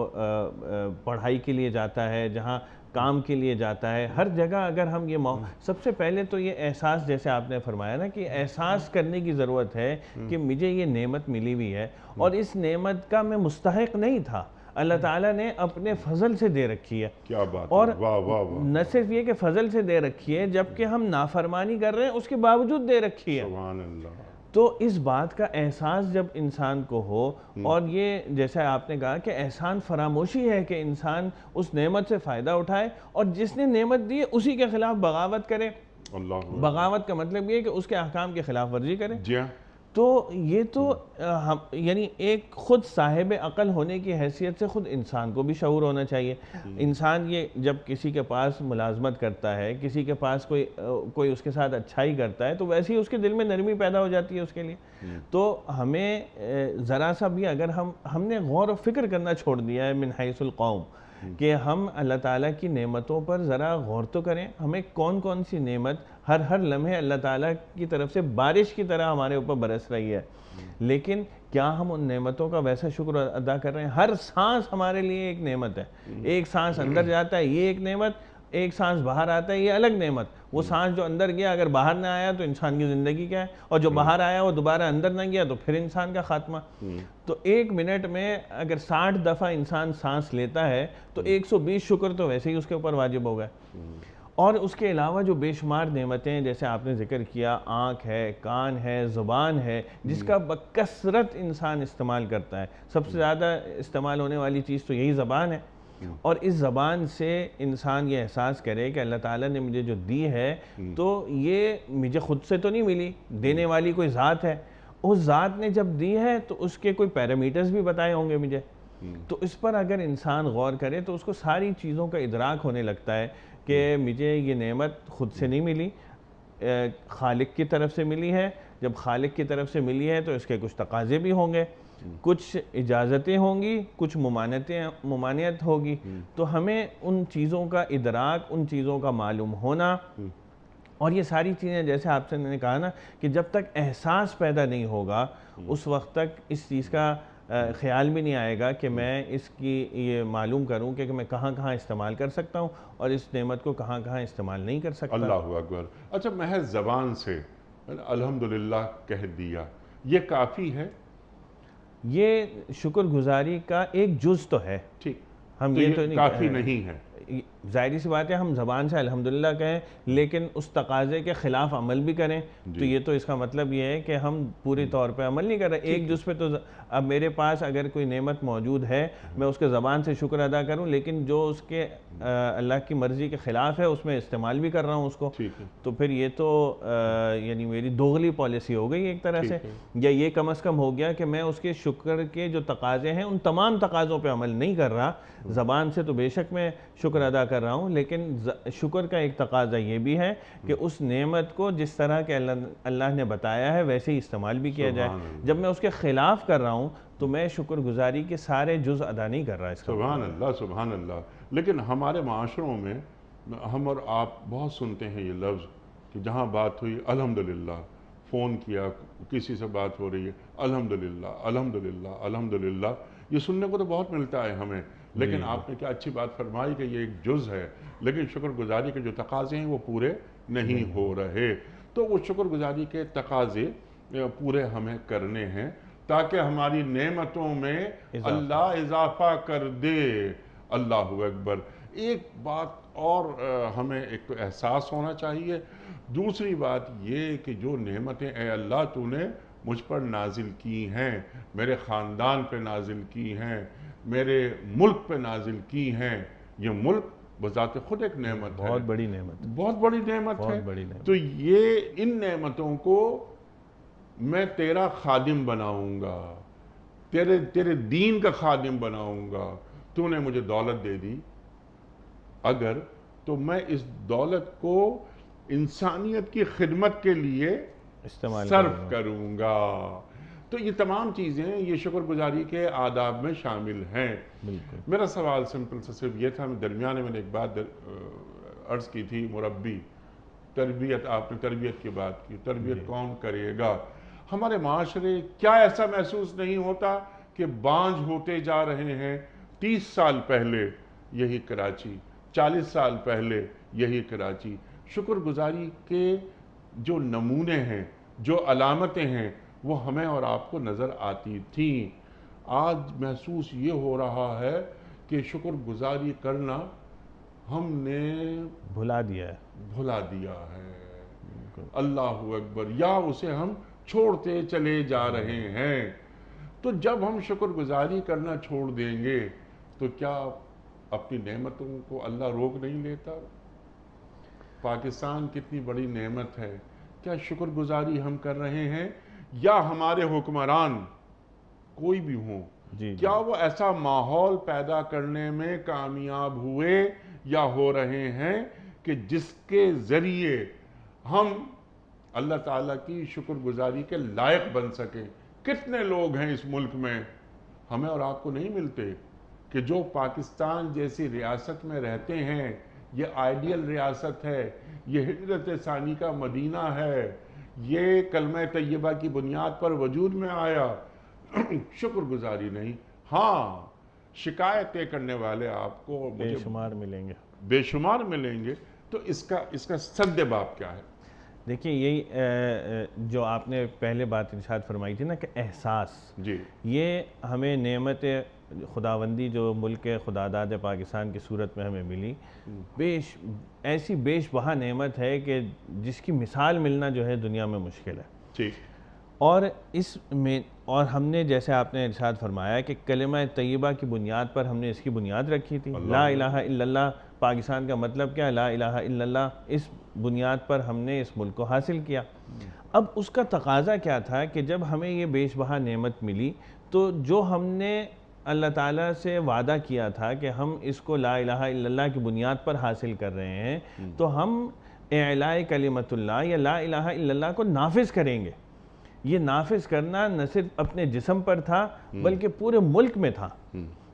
پڑھائی کے لیے جاتا ہے، جہاں کام کے لیے جاتا ہے، ہر جگہ اگر ہم یہ سب سے پہلے تو یہ احساس، جیسے آپ نے فرمایا نا کہ احساس کرنے کی ضرورت ہے کہ مجھے یہ نعمت ملی ہوئی ہے اور اس نعمت کا میں مستحق نہیں تھا، اللہ تعالیٰ نے اپنے فضل سے دے رکھی ہے۔ کیا بات اور ہے، واہ واہ واہ، نہ صرف یہ کہ فضل سے دے رکھی ہے، جبکہ ہم نافرمانی کر رہے ہیں اس کے باوجود دے رکھی ہے۔ سبحان اللہ۔ تو اس بات کا احساس جب انسان کو ہو، اور یہ جیسا آپ نے کہا کہ احسان فراموشی ہے کہ انسان اس نعمت سے فائدہ اٹھائے اور جس نے نعمت دی ہے اسی کے خلاف بغاوت کرے۔ اللہ، بغاوت کا مطلب یہ ہے کہ اس کے احکام کے خلاف ورزی کرے۔ جی ہاں، تو یہ تو یعنی ایک خود صاحب عقل ہونے کی حیثیت سے خود انسان کو بھی شعور ہونا چاہیے۔ انسان یہ جب کسی کے پاس ملازمت کرتا ہے، کسی کے پاس کوئی اس کے ساتھ اچھائی کرتا ہے، تو ویسے ہی اس کے دل میں نرمی پیدا ہو جاتی ہے اس کے لیے۔ تو ہمیں ذرا سا بھی اگر ہم نے غور و فکر کرنا چھوڑ دیا ہے من حیث القوم کہ ہم اللہ تعالیٰ کی نعمتوں پر ذرا غور تو کریں، ہمیں کون کون سی نعمت ہر لمحے اللہ تعالیٰ کی طرف سے بارش کی طرح ہمارے اوپر برس رہی ہے، لیکن کیا ہم ان نعمتوں کا ویسا شکر ادا کر رہے ہیں؟ ہر سانس ہمارے لیے ایک نعمت ہے، ایک سانس اندر جاتا ہے یہ ایک نعمت، ایک سانس باہر آتا ہے یہ الگ نعمت۔ وہ سانس جو اندر گیا اگر باہر نہ آیا تو انسان کی زندگی کیا ہے، اور جو باہر آیا وہ دوبارہ اندر نہ گیا تو پھر انسان کا خاتمہ۔ تو ایک منٹ میں اگر 60 دفعہ انسان سانس لیتا ہے تو 120 شکر تو ویسے ہی اس کے اوپر واجب ہو گئے۔ اور اس کے علاوہ جو بے شمار نعمتیں جیسے آپ نے ذکر کیا، آنکھ ہے، کان ہے، زبان ہے، جس کا بکثرت انسان استعمال کرتا ہے، سب سے زیادہ استعمال ہونے والی چیز تو یہی زبان ہے۔ اور اس زبان سے انسان یہ احساس کرے کہ اللہ تعالیٰ نے مجھے جو دی ہے تو یہ مجھے خود سے تو نہیں ملی، دینے والی کوئی ذات ہے، اس ذات نے جب دی ہے تو اس کے کوئی پیرامیٹرز بھی بتائے ہوں گے مجھے۔ تو اس پر اگر انسان غور کرے تو اس کو ساری چیزوں کا ادراک ہونے لگتا ہے کہ مجھے یہ نعمت خود سے نہیں ملی، خالق کی طرف سے ملی ہے۔ جب خالق کی طرف سے ملی ہے تو اس کے کچھ تقاضے بھی ہوں گے، کچھ اجازتیں ہوں گی، کچھ ممانعت ہوگی۔ تو ہمیں ان چیزوں کا ادراک، ان چیزوں کا معلوم ہونا، اور یہ ساری چیزیں جیسے آپ سے نے کہا نا کہ جب تک احساس پیدا نہیں ہوگا اس وقت تک اس چیز کا خیال بھی نہیں آئے گا کہ میں اس کی یہ معلوم کروں کہ میں کہاں کہاں استعمال کر سکتا ہوں اور اس نعمت کو کہاں کہاں استعمال نہیں کر سکتا۔ اللہ اکبر۔ اچھا، محض زبان سے الحمدللہ کہہ دیا یہ کافی ہے؟ یہ شکر گزاری کا ایک جز تو ہے، ٹھیک، ہم تو یہ تو نہیں کافی نہیں ہے۔ ظاہری سی بات ہے ہم زبان سے الحمدللہ کہیں لیکن اس تقاضے کے خلاف عمل بھی کریں تو یہ تو اس کا مطلب یہ ہے کہ ہم پوری طور پہ عمل نہیں کر رہے۔ ایک جز پہ تو اب میرے پاس اگر کوئی نعمت موجود ہے میں اس کے زبان سے شکر ادا کروں، لیکن جو اس کے اللہ کی مرضی کے خلاف ہے اس میں استعمال بھی کر رہا ہوں اس کو، تو پھر یہ تو یعنی میری دوغلی پالیسی ہو گئی ایک طرح سے، یا یہ کم از کم ہو گیا کہ میں اس کے شکر کے جو تقاضے ہیں ان تمام تقاضوں پہ عمل نہیں کر رہا۔ زبان سے تو بے شک میں شکر ادا کر رہا ہوں، لیکن شکر کا ایک تقاضا یہ بھی ہے کہ اس نعمت کو جس طرح کہ اللہ نے بتایا ہے ویسے ہی استعمال بھی کیا جائے۔ جب میں اس کے خلاف کر رہا ہوں تو میں شکر گزاری کے سارے جز ادا نہیں کر رہا۔ اس کا سبحان اللہ، سبحان اللہ۔ لیکن ہمارے معاشروں میں ہم اور آپ بہت سنتے ہیں یہ لفظ کہ جہاں بات ہوئی الحمدللہ، فون کیا کسی سے بات ہو رہی ہے الحمدللہ الحمدللہ الحمدللہ، یہ سننے کو تو بہت ملتا ہے ہمیں، لیکن آپ نے کیا اچھی بات فرمائی کہ یہ ایک جز ہے، لیکن شکر گزاری کے جو تقاضے ہیں وہ پورے نہیں ہو رہے۔ تو وہ شکر گزاری کے تقاضے پورے ہمیں کرنے ہیں تاکہ ہماری نعمتوں میں اللہ اضافہ کر دے۔ اللہ اکبر۔ ایک بات اور ہمیں ایک تو احساس ہونا چاہیے، دوسری بات یہ کہ جو نعمتیں اے اللہ تو نے مجھ پر نازل کی ہیں، میرے خاندان پہ نازل کی ہیں، میرے ملک پہ نازل کی ہیں، یہ ملک بذات خود ایک نعمت ہے، بہت بڑی نعمت، بہت بڑی نعمت ہے۔ بڑی نعمت۔ تو یہ ان نعمتوں کو میں تیرا خادم بناؤں گا، تیرے دین کا خادم بناؤں گا. تو نے مجھے دولت دے دی اگر تو میں اس دولت کو انسانیت کی خدمت کے لیے استعمال صرف کروں گا. تو یہ تمام چیزیں یہ شکر گزاری کے آداب میں شامل ہیں. بالکل. میرا سوال سمپل سے صرف یہ تھا، درمیان میں نے ایک بات عرض کی تھی، مربی تربیت، آپ نے تربیت کی بات کی، تربیت کون کرے گا؟ ہمارے معاشرے کیا ایسا محسوس نہیں ہوتا کہ بانجھ ہوتے جا رہے ہیں؟ 30 سال پہلے یہی کراچی، 40 سال پہلے یہی کراچی. شکر گزاری کے جو نمونے ہیں، جو علامتیں ہیں، وہ ہمیں اور آپ کو نظر آتی تھیں. آج محسوس یہ ہو رہا ہے کہ شکر گزاری کرنا ہم نے بھلا دیا ہے. اللہ اکبر. یا اسے ہم چھوڑتے چلے جا رہے ہیں. تو جب ہم شکر گزاری کرنا چھوڑ دیں گے تو کیا اپنی نعمتوں کو اللہ روک نہیں لیتا؟ پاکستان کتنی بڑی نعمت ہے. کیا شکر گزاری ہم کر رہے ہیں؟ یا ہمارے حکمران کوئی بھی ہوں، کیا وہ ایسا ماحول پیدا کرنے میں کامیاب ہوئے یا ہو رہے ہیں کہ جس کے ذریعے ہم اللہ تعالیٰ کی شکر گزاری کے لائق بن سکیں؟ کتنے لوگ ہیں اس ملک میں، ہمیں اور آپ کو نہیں ملتے، کہ جو پاکستان جیسی ریاست میں رہتے ہیں. یہ آئیڈیل ریاست ہے، یہ ہجرت ثانی کا مدینہ ہے، یہ کلمہ طیبہ کی بنیاد پر وجود میں آیا. شکر گزاری نہیں. ہاں، شکایتیں کرنے والے آپ کو بے شمار ملیں گے. تو اس کا سد باب کیا ہے؟ دیکھیں، یہی جو آپ نے پہلے بات ارشاد فرمائی تھی نا کہ احساس، جی، یہ ہمیں نعمت خداوندی جو ملک خداداد پاکستان کی صورت میں ہمیں ملی، ایسی بیش بہا نعمت ہے کہ جس کی مثال ملنا جو ہے دنیا میں مشکل ہے. ٹھیک. اور ہم نے جیسے آپ نے ارشاد فرمایا کہ کلمہ طیبہ کی بنیاد پر ہم نے اس کی بنیاد رکھی تھی. لا الہ الا اللہ پاکستان کا مطلب کیا؟ لا الہ الا اللہ. اس بنیاد پر ہم نے اس ملک کو حاصل کیا. اب اس کا تقاضا کیا تھا کہ جب ہمیں یہ بیش بہا نعمت ملی تو جو ہم نے اللہ تعالیٰ سے وعدہ کیا تھا کہ ہم اس کو لا الہ الا اللہ کی بنیاد پر حاصل کر رہے ہیں، تو ہم اعلاء کلمت اللہ یا لا الہ الا اللہ کو نافذ کریں گے. یہ نافذ کرنا نہ صرف اپنے جسم پر تھا بلکہ پورے ملک میں تھا.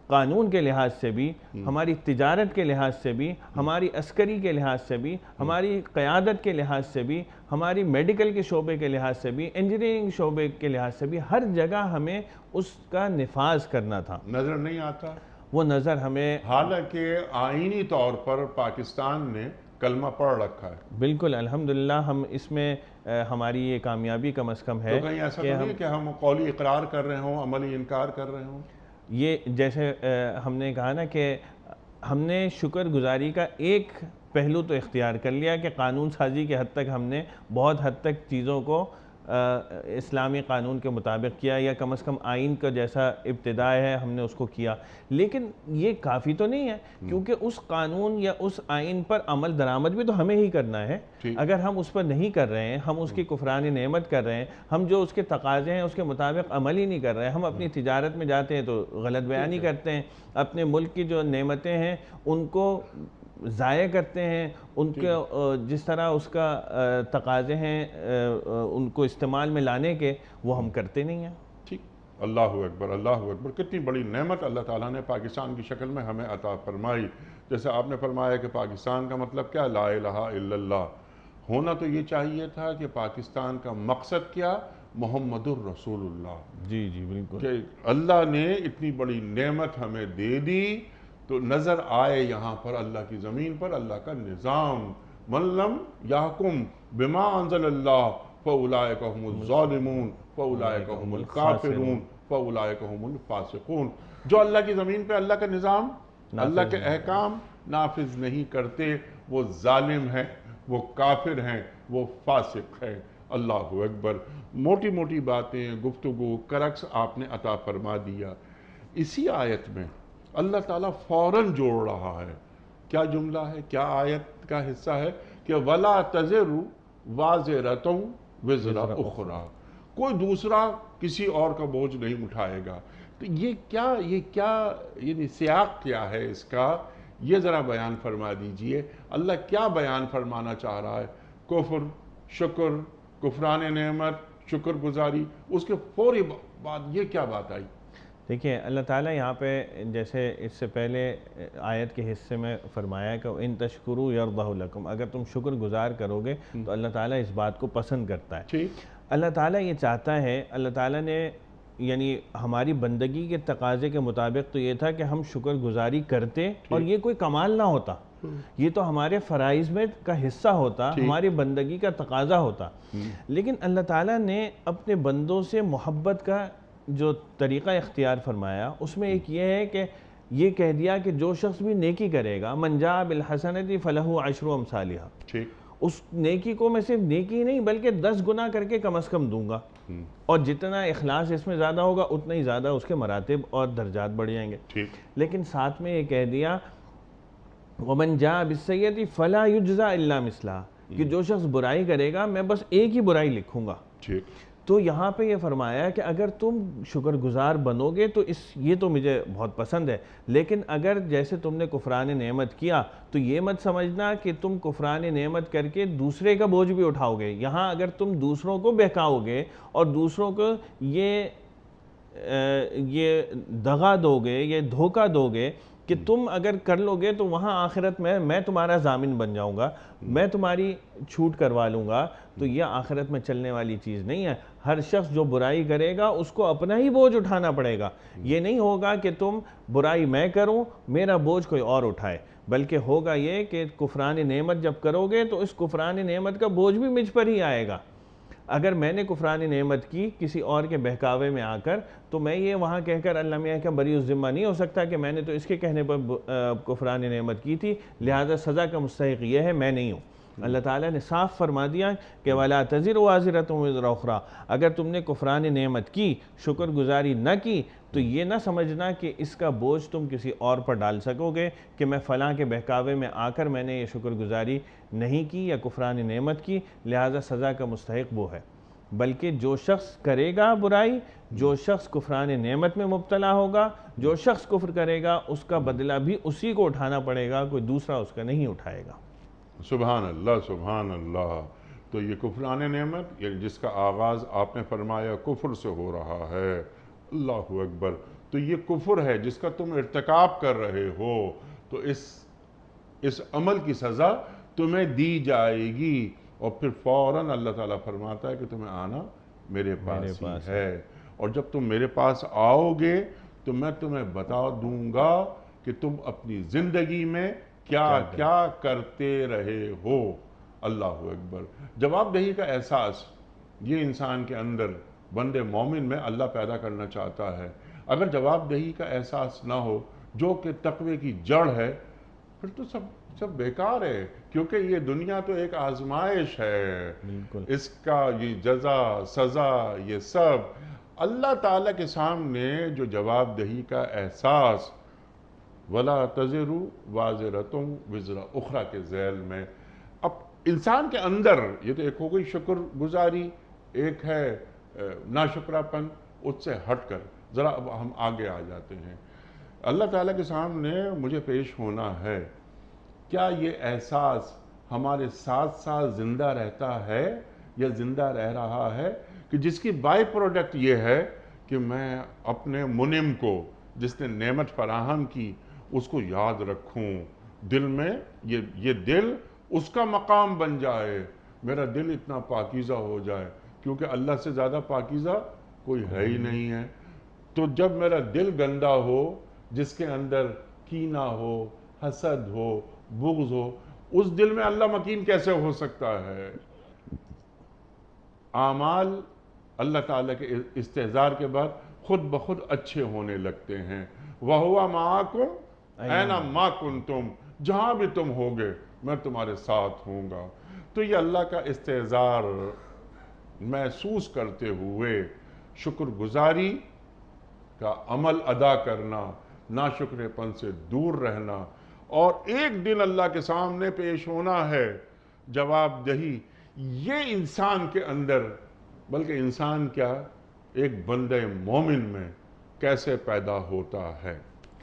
قانون کے لحاظ سے بھی، ہماری تجارت کے لحاظ سے بھی، ہماری عسکری کے لحاظ سے بھی، ہماری قیادت کے لحاظ سے بھی، ہماری میڈیکل کے شعبے کے لحاظ سے بھی، انجینئرنگ شعبے کے لحاظ سے بھی، ہر جگہ ہمیں اس کا نفاذ کرنا تھا. نظر نہیں آتا وہ نظر ہمیں، حالانکہ آئینی طور پر پاکستان نے کلمہ پڑھ رکھا ہے. بالکل الحمدللہ. ہم اس میں ہماری یہ کامیابی کم از کم ہے. تو کہیں ایسا تو نہیں کہ ہم قولی اقرار کر رہے ہوں، عملی انکار کر رہے ہوں؟ یہ جیسے ہم نے کہا نا کہ ہم نے شکر گزاری کا ایک پہلو تو اختیار کر لیا کہ قانون سازی کے حد تک ہم نے بہت حد تک چیزوں کو اسلامی قانون کے مطابق کیا، یا کم از کم آئین کا جیسا ابتدا ہے ہم نے اس کو کیا. لیکن یہ کافی تو نہیں ہے، کیونکہ اس قانون یا اس آئین پر عمل درآمد بھی تو ہمیں ہی کرنا ہے. اگر ہم اس پر نہیں کر رہے ہیں، ہم اس کی کفران نعمت کر رہے ہیں، ہم جو اس کے تقاضے ہیں اس کے مطابق عمل ہی نہیں کر رہے ہیں، ہم اپنی تجارت میں جاتے ہیں تو غلط بیانی کرتے ہیں، اپنے ملک کی جو نعمتیں ہیں ان کو ضائع کرتے ہیں، ان کے جس طرح اس کا تقاضے ہیں ان کو استعمال میں لانے کے، وہ ہم کرتے نہیں ہیں. ٹھیک. اللہ اکبر، اللہ اکبر. کتنی بڑی نعمت اللہ تعالیٰ نے پاکستان کی شکل میں ہمیں عطا فرمائی. جیسے آپ نے فرمایا کہ پاکستان کا مطلب کیا؟ لا الہ الا اللہ. ہونا تو یہ چاہیے تھا کہ پاکستان کا مقصد کیا؟ محمد الرسول اللہ. جی جی بالکل. کہ اللہ نے اتنی بڑی نعمت ہمیں دے دی تو نظر آئے یہاں پر اللہ کی زمین پر اللہ کا نظام. من لم یحکم بما انزل اللہ فاولئک هم الظالمون فاولئک هم الکافرون فاولئک هم الفاسقون. جو اللہ کی زمین پہ اللہ کا نظام، اللہ کے احکام نافذ نہیں کرتے، وہ ظالم ہیں، وہ کافر ہیں، وہ فاسق ہیں. اللہ اکبر. موٹی موٹی باتیں، گفتگو، کرکس آپ نے عطا فرما دیا. اسی آیت میں اللہ تعالیٰ فوراً جوڑ رہا ہے. کیا جملہ ہے، کیا آیت کا حصہ ہے؟ کہ وَلَا تَزِرُ وَازِرَةٌ وِزْرَ أُخْرَى. کوئی دوسرا کسی اور کا بوجھ نہیں اٹھائے گا. تو یہ کیا یعنی سیاق کیا ہے اس کا، یہ ذرا بیان فرما دیجئے۔ اللہ کیا بیان فرمانا چاہ رہا ہے؟ کفر، شکر، کفران نعمت، شکر گزاری، اس کے فوری بعد یہ کیا بات آئی؟ دیکھیں اللہ تعالیٰ یہاں پہ جیسے اس سے پہلے آیت کے حصے میں فرمایا کہ ان تشکروا یرضہ لکم، اگر تم شکر گزار کرو گے تو اللہ تعالیٰ اس بات کو پسند کرتا ہے۔ ٹھیک، اللہ تعالیٰ یہ چاہتا ہے، اللہ تعالیٰ نے یعنی ہماری بندگی کے تقاضے کے مطابق تو یہ تھا کہ ہم شکر گزاری کرتے اور یہ کوئی کمال نہ ہوتا، یہ تو ہمارے فرائض میں کا حصہ ہوتا، ہماری بندگی کا تقاضا ہوتا۔ لیکن اللہ تعالیٰ نے اپنے بندوں سے محبت کا جو طریقہ اختیار فرمایا اس میں ایک یہ ہے کہ یہ کہہ دیا کہ جو شخص بھی نیکی کرے گا من جاء بالحسنۃ فلہ عشر امثالھا، ٹھیک، اس نیکی کو میں صرف نیکی نہیں بلکہ 10 گنا کر کے کم از کم دوں گا، اور جتنا اخلاص اس میں زیادہ ہوگا اتنا ہی زیادہ اس کے مراتب اور درجات بڑھ جائیں گے۔ ٹھیک، لیکن ساتھ میں یہ کہہ دیا ومن جاء بالسیئۃ فلا یجزا الا مثلھا، کہ جو شخص برائی کرے گا میں بس ایک ہی برائی لکھوں گا۔ ٹھیک، تو یہاں پہ یہ فرمایا کہ اگر تم شکر گزار بنو گے تو یہ تو مجھے بہت پسند ہے، لیکن اگر جیسے تم نے کفران نعمت کیا تو یہ مت سمجھنا کہ تم کفران نعمت کر کے دوسرے کا بوجھ بھی اٹھاؤ گے۔ یہاں اگر تم دوسروں کو بہکاؤ گے اور دوسروں کو یہ دغا دو گے، یہ دھوکہ دو گے کہ تم اگر کر لو گے تو وہاں آخرت میں تمہارا ضامن بن جاؤں گا، میں تمہاری چھوٹ کروا لوں گا، تو یہ آخرت میں چلنے والی چیز نہیں ہے۔ ہر شخص جو برائی کرے گا اس کو اپنا ہی بوجھ اٹھانا پڑے گا، یہ نہیں ہوگا کہ تم برائی میں کروں میرا بوجھ کوئی اور اٹھائے، بلکہ ہوگا یہ کہ کفران نعمت جب کرو گے تو اس کفران نعمت کا بوجھ بھی مجھ پر ہی آئے گا۔ اگر میں نے کفران نعمت کی کسی اور کے بہکاوے میں آ کر تو میں یہ وہاں کہہ کر اللہ میاں کا بری الذمہ نہیں ہو سکتا کہ میں نے تو اس کے کہنے پر کفران نعمت کی تھی، لہذا سزا کا مستحق یہ ہے، میں نہیں ہوں۔ اللہ تعالیٰ نے صاف فرما دیا کہ وَلَا تَزِرُ وَازِرَةٌ وِزْرَ أُخْرَىٰ، اگر تم نے کفران نعمت کی، شکر گزاری نہ کی تو یہ نہ سمجھنا کہ اس کا بوجھ تم کسی اور پر ڈال سکو گے کہ میں فلاں کے بہکاوے میں آ کر میں نے یہ شکر گزاری نہیں کی یا کفران نعمت کی لہذا سزا کا مستحق وہ ہے، بلکہ جو شخص کرے گا برائی، جو شخص کفران نعمت میں مبتلا ہوگا، جو شخص کفر کرے گا اس کا بدلہ بھی اسی کو اٹھانا پڑے گا، کوئی دوسرا اس کا نہیں اٹھائے گا۔ سبحان اللہ، سبحان اللہ۔ تو یہ کفران نعمت یعنی جس کا آغاز آپ نے فرمایا کفر سے ہو رہا ہے، اللہ اکبر، تو یہ کفر ہے جس کا تم ارتکاب کر رہے ہو، تو اس عمل کی سزا تمہیں دی جائے گی، اور پھر فوراً اللہ تعالیٰ فرماتا ہے کہ تمہیں آنا میرے پاس ہی ہے، اور جب تم میرے پاس آؤ گے تو میں تمہیں بتا دوں گا کہ تم اپنی زندگی میں کیا کیا کرتے رہے ہو۔ اللہ اکبر۔ جواب دہی کا احساس یہ انسان کے اندر بندے مومن میں اللہ پیدا کرنا چاہتا ہے۔ اگر جواب دہی کا احساس نہ ہو جو کہ تقوی کی جڑ ہے، پھر تو سب بیکار ہے، کیونکہ یہ دنیا تو ایک آزمائش ہے، اس کا یہ جزا سزا یہ سب اللہ تعالیٰ کے سامنے جو جواب دہی کا احساس وَلَا تَزِرُ وَازِرَةٌ وِزْرَ أُخْرَىٰ کے ذیل میں اب انسان کے اندر یہ تو ایک ہو گئی شکر گزاری، ایک ہے ناشکرہ پن، اس سے ہٹ کر ذرا اب ہم آگے آ جاتے ہیں۔ اللہ تعالیٰ کے سامنے مجھے پیش ہونا ہے، کیا یہ احساس ہمارے ساتھ ساتھ زندہ رہتا ہے یا زندہ رہ رہا ہے کہ جس کی بائی پروڈکٹ یہ ہے کہ میں اپنے منعم کو جس نے نعمت فراہم کی اس کو یاد رکھوں، دل میں یہ دل اس کا مقام بن جائے، میرا دل اتنا پاکیزہ ہو جائے، کیونکہ اللہ سے زیادہ پاکیزہ کوئی ہے ہی نہیں ہے۔ تو جب میرا دل گندا ہو، جس کے اندر کینہ ہو، حسد ہو، بغض ہو، اس دل میں اللہ مکین کیسے ہو سکتا ہے؟ اعمال اللہ تعالیٰ کے استحضار کے بعد خود بخود اچھے ہونے لگتے ہیں۔ وَهُوَ مَعَكُمْ أَيْنَمَا كُنْتُمْ، جہاں بھی تم ہوگے میں تمہارے ساتھ ہوں گا۔ تو یہ اللہ کا استحضار محسوس کرتے ہوئے شکر گزاری کا عمل ادا کرنا، ناشکرے پن سے دور رہنا، اور ایک دن اللہ کے سامنے پیش ہونا ہے، جواب دہی، یہ انسان کے اندر، بلکہ انسان کیا ایک بندہ مومن میں کیسے پیدا ہوتا ہے،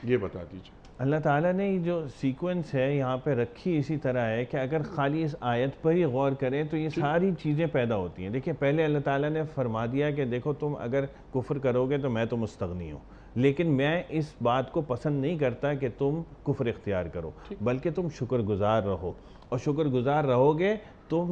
یہ بتا دیجیے۔ اللہ تعالیٰ نے جو سیکوینس ہے یہاں پہ رکھی اسی طرح ہے کہ اگر خالی اس آیت پر ہی غور کریں تو یہ ساری چیزیں پیدا ہوتی ہیں۔ دیکھیں پہلے اللہ تعالیٰ نے فرما دیا کہ دیکھو تم اگر کفر کرو گے تو میں تو مستغنی ہوں، لیکن میں اس بات کو پسند نہیں کرتا کہ تم کفر اختیار کرو، بلکہ تم شکر گزار رہو، اور شکر گزار رہو گے تو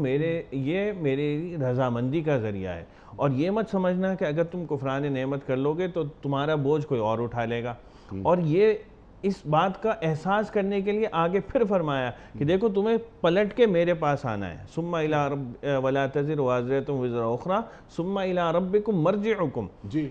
یہ میری رضامندی کا ذریعہ ہے۔ اور یہ مت سمجھنا کہ اگر تم کفران نعمت کر لو گے تو تمہارا بوجھ کوئی اور اٹھا لے گا۔ اور یہ اس بات کا احساس کرنے کے لیے آگے پھر فرمایا کہ دیکھو تمہیں پلٹ کے میرے پاس آنا ہے، ثم الی رب ولا تزر وازرۃ وزر اخری ثم الی ربکم مرجعکم،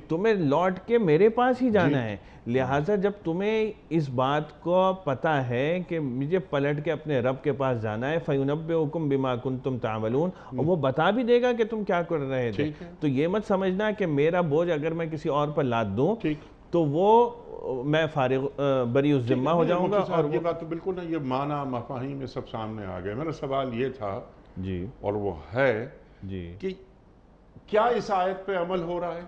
تمہیں لوٹ کے میرے پاس ہی جانا ہے۔ لہٰذا جب تمہیں اس بات کو پتہ ہے کہ مجھے پلٹ کے اپنے رب کے پاس جانا ہے، فینبئکم بما کنتم تعملون، اور وہ بتا بھی دے گا کہ تم کیا کر رہے تھے، تو یہ مت سمجھنا کہ میرا بوجھ اگر میں کسی اور پر لاد دوں تو وہ میں فارغ بری الذمہ ہو جاؤں گا۔ اور یہ بات تو بالکل نہیں، یہ معنی مفاہیم میں سب سامنے آ گئے۔ میرا سوال یہ تھا جی اور وہ ہے جی کہ کیا اس آیت پہ عمل ہو رہا ہے؟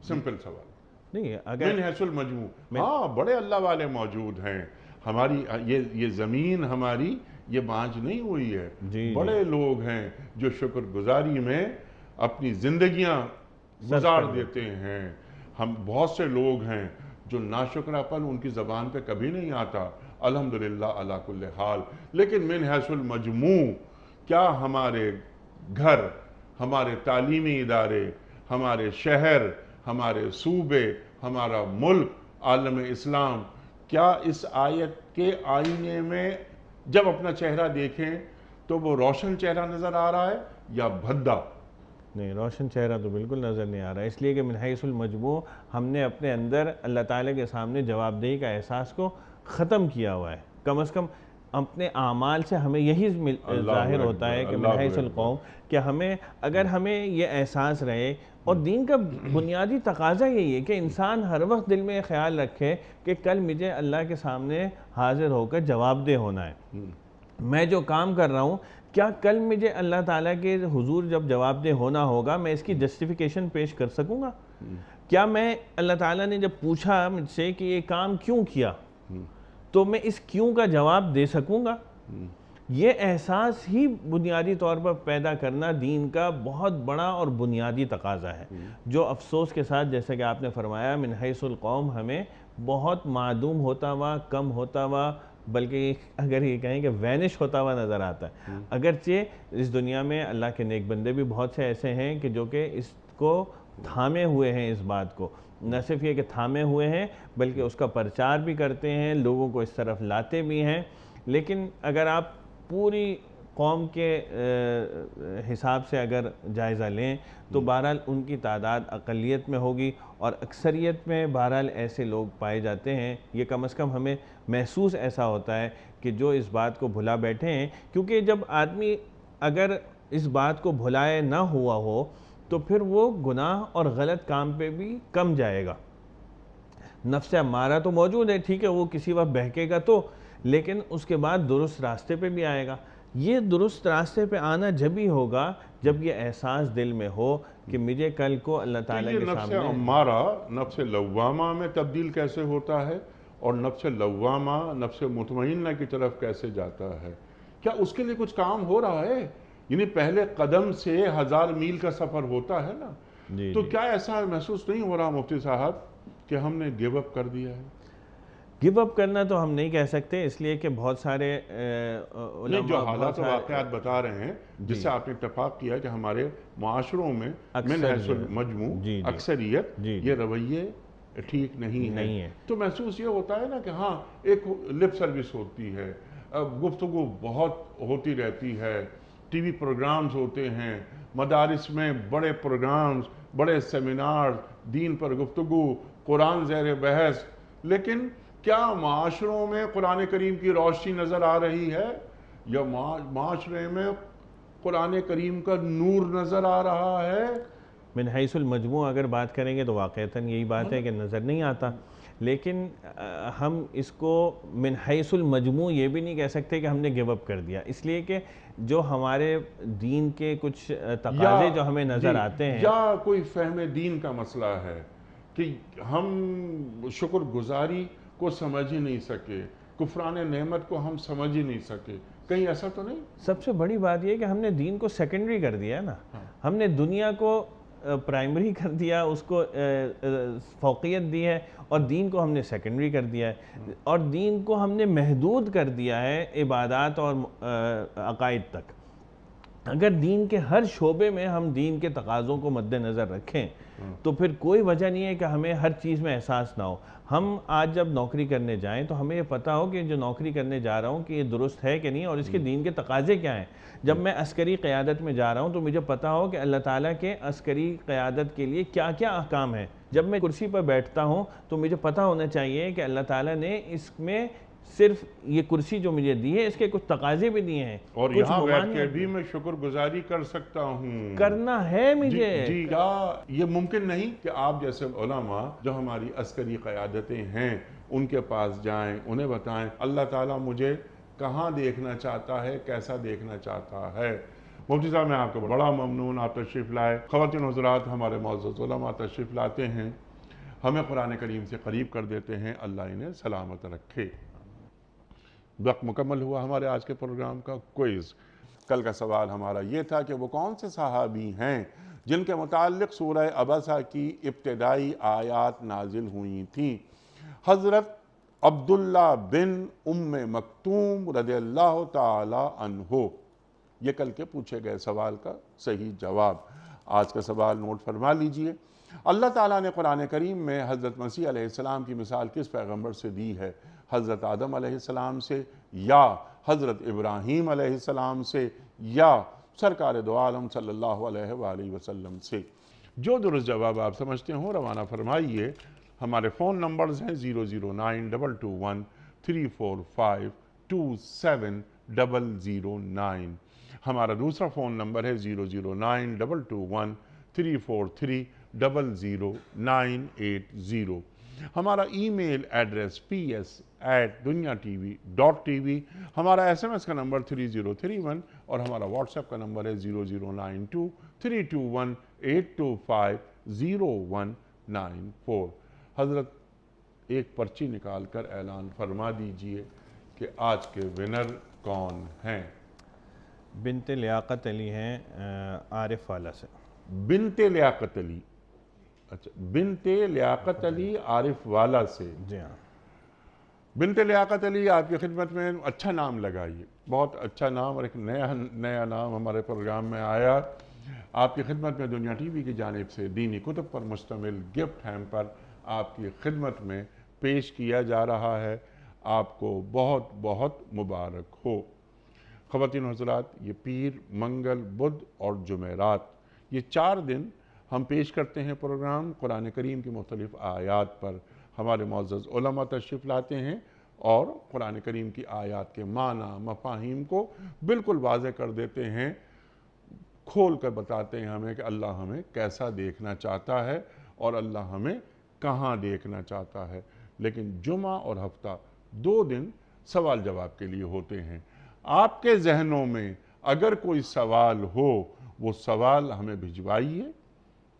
سمپل سوال نہیں اگر من حیث المجموع، ہاں بڑے اللہ والے موجود ہیں، ہماری یہ زمین ہماری یہ بانج نہیں ہوئی ہے، بڑے لوگ ہیں جو شکر گزاری میں اپنی زندگیاں گزار دیتے ہیں۔ ہم بہت سے لوگ ہیں جو ناشکرہ پن ان کی زبان پہ کبھی نہیں آتا، الحمدللہ علی کل حال۔ لیکن من حیث المجموع کیا ہمارے گھر، ہمارے تعلیمی ادارے، ہمارے شہر، ہمارے صوبے، ہمارا ملک، عالم اسلام، کیا اس آیت کے آئینے میں جب اپنا چہرہ دیکھیں تو وہ روشن چہرہ نظر آ رہا ہے یا بھدا؟ نہیں، روشن چہرہ تو بالکل نظر نہیں آ رہا ہے، اس لیے کہ من حیث المجموع ہم نے اپنے اندر اللہ تعالیٰ کے سامنے جواب دہی کا احساس کو ختم کیا ہوا ہے۔ کم از کم اپنے اعمال سے ہمیں یہی ظاہر ہوتا ہے کہ من حیث القوم، کہ اگر ہمیں یہ احساس رہے، اور دین کا بنیادی تقاضا یہی ہے کہ انسان ہر وقت دل میں خیال رکھے کہ کل مجھے اللہ کے سامنے حاضر ہو کر جواب دہ ہونا ہے۔ میں جو کام کر رہا ہوں، کیا کل مجھے اللہ تعالیٰ کے حضور جب جواب دہ ہونا ہوگا میں اس کی جسٹیفیکیشن پیش کر سکوں گا؟ کیا میں اللہ تعالیٰ نے جب پوچھا مجھ سے کہ یہ کام کیوں کیا تو میں اس کیوں کا جواب دے سکوں گا؟ یہ احساس ہی بنیادی طور پر پیدا کرنا دین کا بہت بڑا اور بنیادی تقاضا ہے، جو افسوس کے ساتھ جیسا کہ آپ نے فرمایا من حیث القوم ہمیں بہت معدوم ہوتا ہوا، کم ہوتا ہوا، بلکہ اگر یہ کہیں کہ وینش ہوتا ہوا نظر آتا ہے۔ اگرچہ اس دنیا میں اللہ کے نیک بندے بھی بہت سے ایسے ہیں کہ جو کہ اس کو تھامے ہوئے ہیں، اس بات کو نہ صرف یہ کہ تھامے ہوئے ہیں بلکہ اس کا پرچار بھی کرتے ہیں، لوگوں کو اس طرف لاتے بھی ہیں۔ لیکن اگر آپ پوری قوم کے حساب سے اگر جائزہ لیں تو بہرحال ان کی تعداد اقلیت میں ہوگی، اور اکثریت میں بہرحال ایسے لوگ پائے جاتے ہیں۔ یہ کم از کم ہمیں محسوس ایسا ہوتا ہے کہ جو اس بات کو بھلا بیٹھے ہیں، کیونکہ جب آدمی اگر اس بات کو بھلائے نہ ہوا ہو تو پھر وہ گناہ اور غلط کام پہ بھی کم جائے گا۔ نفس امارہ تو موجود ہے، ٹھیک ہے، وہ کسی وقت بہکے گا تو، لیکن اس کے بعد درست راستے پہ بھی آئے گا۔ یہ درست راستے پہ آنا جب ہی ہوگا جب یہ احساس دل میں ہو کہ مجھے کل کو اللہ تعالیٰ کے سامنے۔ نفس امارہ نفس لوامہ میں تبدیل کیسے ہوتا ہے اور نفس لوامہ نفس مطمئنہ کی طرف کیسے جاتا ہے؟ کیا اس کے لیے کچھ کام ہو رہا ہے؟ یعنی پہلے قدم سے 1000 میل کا سفر ہوتا ہے نا، تو کیا ایسا محسوس نہیں ہو رہا مفتی صاحب کہ ہم نے گیو اپ کر دیا ہے؟ گیو اپ کرنا تو ہم نہیں کہہ سکتے، اس لیے کہ بہت سارے علماء جو حالات و واقعات بتا رہے ہیں جس سے آپ نے اتفاق کیا کہ ہمارے معاشروں میں من حیث المجموع اکثریت یہ رویے ٹھیک نہیں ہے، تو محسوس یہ ہوتا ہے نا کہ ہاں ایک لپ سروس ہوتی ہے، گفتگو بہت ہوتی رہتی ہے، ٹی وی پروگرامز ہوتے ہیں، مدارس میں بڑے پروگرامز، بڑے سیمینار، دین پر گفتگو، قرآن زیر بحث، لیکن کیا معاشروں میں قرآن کریم کی روشنی نظر آ رہی ہے یا معاشرے میں قرآن کریم کا نور نظر آ رہا ہے؟ من حیث المجموع اگر بات کریں گے تو واقعتاً یہی بات ہے کہ نظر نہیں آتا، لیکن ہم اس کو من حیث المجموع یہ بھی نہیں کہہ سکتے کہ ہم نے گیو اپ کر دیا، اس لیے کہ جو ہمارے دین کے کچھ تقاضے جو ہمیں نظر آتے ہیں، یا کوئی فہم دین کا مسئلہ ہے کہ ہم شکر گزاری کو سمجھ ہی نہیں سکے، کفران نعمت کو ہم سمجھ ہی نہیں سکے، کہیں ایسا تو نہیں؟ سب سے بڑی بات یہ ہے کہ ہم نے دین کو سیکنڈری کر دیا ہے نا، ہم نے دنیا کو پرائمری کر دیا، اس کو فوقیت دی ہے، اور دین کو ہم نے سیکنڈری کر دیا ہے، اور دین کو ہم نے محدود کر دیا ہے عبادات اور عقائد تک۔ اگر دین کے ہر شعبے میں ہم دین کے تقاضوں کو مد نظر رکھیں تو پھر کوئی وجہ نہیں ہے کہ ہمیں ہر چیز میں احساس نہ ہو۔ ہم آج جب نوکری کرنے جائیں تو ہمیں یہ پتہ ہو کہ جو نوکری کرنے جا رہا ہوں کہ یہ درست ہے کہ نہیں، اور اس کے دین کے تقاضے کیا ہیں۔ جب میں عسکری قیادت میں جا رہا ہوں تو مجھے پتہ ہو کہ اللہ تعالیٰ کے عسکری قیادت کے لیے کیا کیا احکام ہیں۔ جب میں کرسی پر بیٹھتا ہوں تو مجھے پتہ ہونا چاہیے کہ اللہ تعالیٰ نے اس میں صرف یہ کرسی جو مجھے دی ہے اس کے کچھ تقاضے بھی دیے ہیں، اور کچھ یہاں بیٹھ کے ممانعت بھی میں شکر گزاری کر سکتا ہوں، کرنا ہے مجھے۔ جی کیا یہ ممکن نہیں کہ آپ جیسے علماء جو ہماری عسکری قیادتیں ہیں ان کے پاس جائیں، انہیں بتائیں اللہ تعالیٰ مجھے کہاں دیکھنا چاہتا ہے، کیسا دیکھنا چاہتا ہے۔ مفتی صاحب میں آپ کو بڑا ممنون، آپ تشریف لائے۔ خواتین و حضرات، ہمارے معزز علماء تشریف لاتے ہیں، ہمیں قرآن کریم سے قریب کر دیتے ہیں، اللہ انہیں سلامت رکھے۔ وقت مکمل ہوا ہمارے آج کے پروگرام کا کوئز۔ کل کا سوال ہمارا یہ تھا کہ وہ کون سے صحابی ہیں جن کے متعلق سورہ عبسہ کی ابتدائی آیات نازل ہوئی تھیں؟ حضرت عبداللہ بن ام مکتوم رضی اللہ تعالی عنہ، یہ کل کے پوچھے گئے سوال کا صحیح جواب۔ آج کا سوال نوٹ فرما لیجئے۔ اللہ تعالیٰ نے قرآن کریم میں حضرت مسیح علیہ السلام کی مثال کس پیغمبر سے دی ہے؟ حضرت آدم علیہ السلام سے، یا حضرت ابراہیم علیہ السلام سے، یا سرکار دو عالم صلی اللہ علیہ وآلہ وسلم سے؟ جو درست جواب آپ سمجھتے ہوں روانہ فرمائیے۔ ہمارے فون نمبرز ہیں 0092213452709، ہمارا دوسرا فون نمبر ہے 0092233400980۔ ہمارا ای میل ایڈریس ps@dunyatv.tv، ہمارا SMS کا نمبر 3031، اور ہمارا واٹس ایپ کا نمبر ہے 00923218250194۔ حضرت ایک پرچی نکال کر اعلان فرما دیجئے کہ آج کے ونر کون ہیں؟ بنت لیاقت علی ہیں عارف والا سے۔ بنت لیاقت علی، اچھا بنت لیاقت علی عارف والا سے۔ جی ہاں، بنت لیاقت علی آپ کی خدمت میں، اچھا نام لگائیے، بہت اچھا نام، اور ایک نیا نام ہمارے پروگرام میں آیا۔ آپ کی خدمت میں دنیا ٹی وی کی جانب سے دینی کتب پر مشتمل گفٹ ہیمپر آپ کی خدمت میں پیش کیا جا رہا ہے۔ آپ کو بہت بہت مبارک ہو۔ خواتین و حضرات، یہ پیر، منگل، بدھ اور جمعرات، یہ 4 دن ہم پیش کرتے ہیں پروگرام قرآن کریم کی مختلف آیات پر۔ ہمارے معزز علماء تشریف لاتے ہیں اور قرآن کریم کی آیات کے معنی، مفاہیم کو بالکل واضح کر دیتے ہیں، کھول کر بتاتے ہیں ہمیں کہ اللہ ہمیں کیسا دیکھنا چاہتا ہے اور اللہ ہمیں کہاں دیکھنا چاہتا ہے۔ لیکن جمعہ اور ہفتہ 2 دن سوال جواب کے لیے ہوتے ہیں۔ آپ کے ذہنوں میں اگر کوئی سوال ہو، وہ سوال ہمیں بھجوائیے،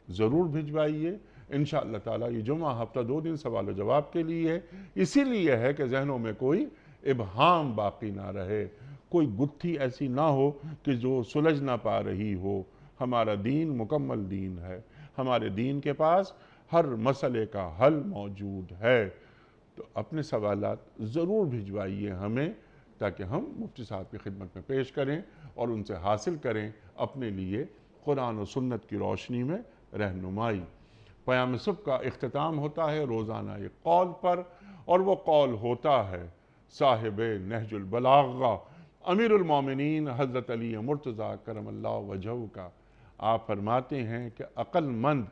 ضرور بھجوائیے۔ انشاءاللہ تعالیٰ یہ جمعہ ہفتہ 2 دن سوال و جواب کے لیے ہے، اسی لیے ہے کہ ذہنوں میں کوئی ابہام باقی نہ رہے، کوئی گتھی ایسی نہ ہو کہ جو سلجھ نہ پا رہی ہو۔ ہمارا دین مکمل دین ہے، ہمارے دین کے پاس ہر مسئلے کا حل موجود ہے۔ تو اپنے سوالات ضرور بھجوائیے ہمیں، تاکہ ہم مفتی صاحب کی خدمت میں پیش کریں اور ان سے حاصل کریں اپنے لیے قرآن و سنت کی روشنی میں رہنمائی۔ پیام صبح کا اختتام ہوتا ہے روزانہ ایک قول پر، اور وہ قول ہوتا ہے صاحب نہج البلاغہ امیر المومنین حضرت علی مرتضیٰ کرم اللہ وجہہ کا۔ آپ فرماتے ہیں کہ عقل مند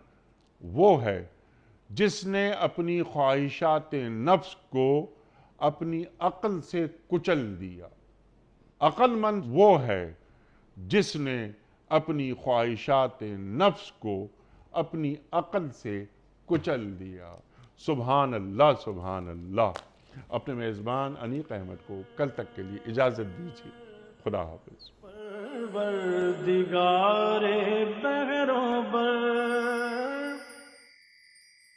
وہ ہے جس نے اپنی خواہشات نفس کو اپنی عقل سے کچل دیا۔ عقل مند وہ ہے جس نے اپنی خواہشات نفس کو اپنی عقل سے کچل دیا۔ سبحان اللہ، سبحان اللہ۔ اپنے میزبان انیق احمد کو کل تک کے لیے اجازت دیجیے۔ خدا حافظ۔ پروردگار بہروں بر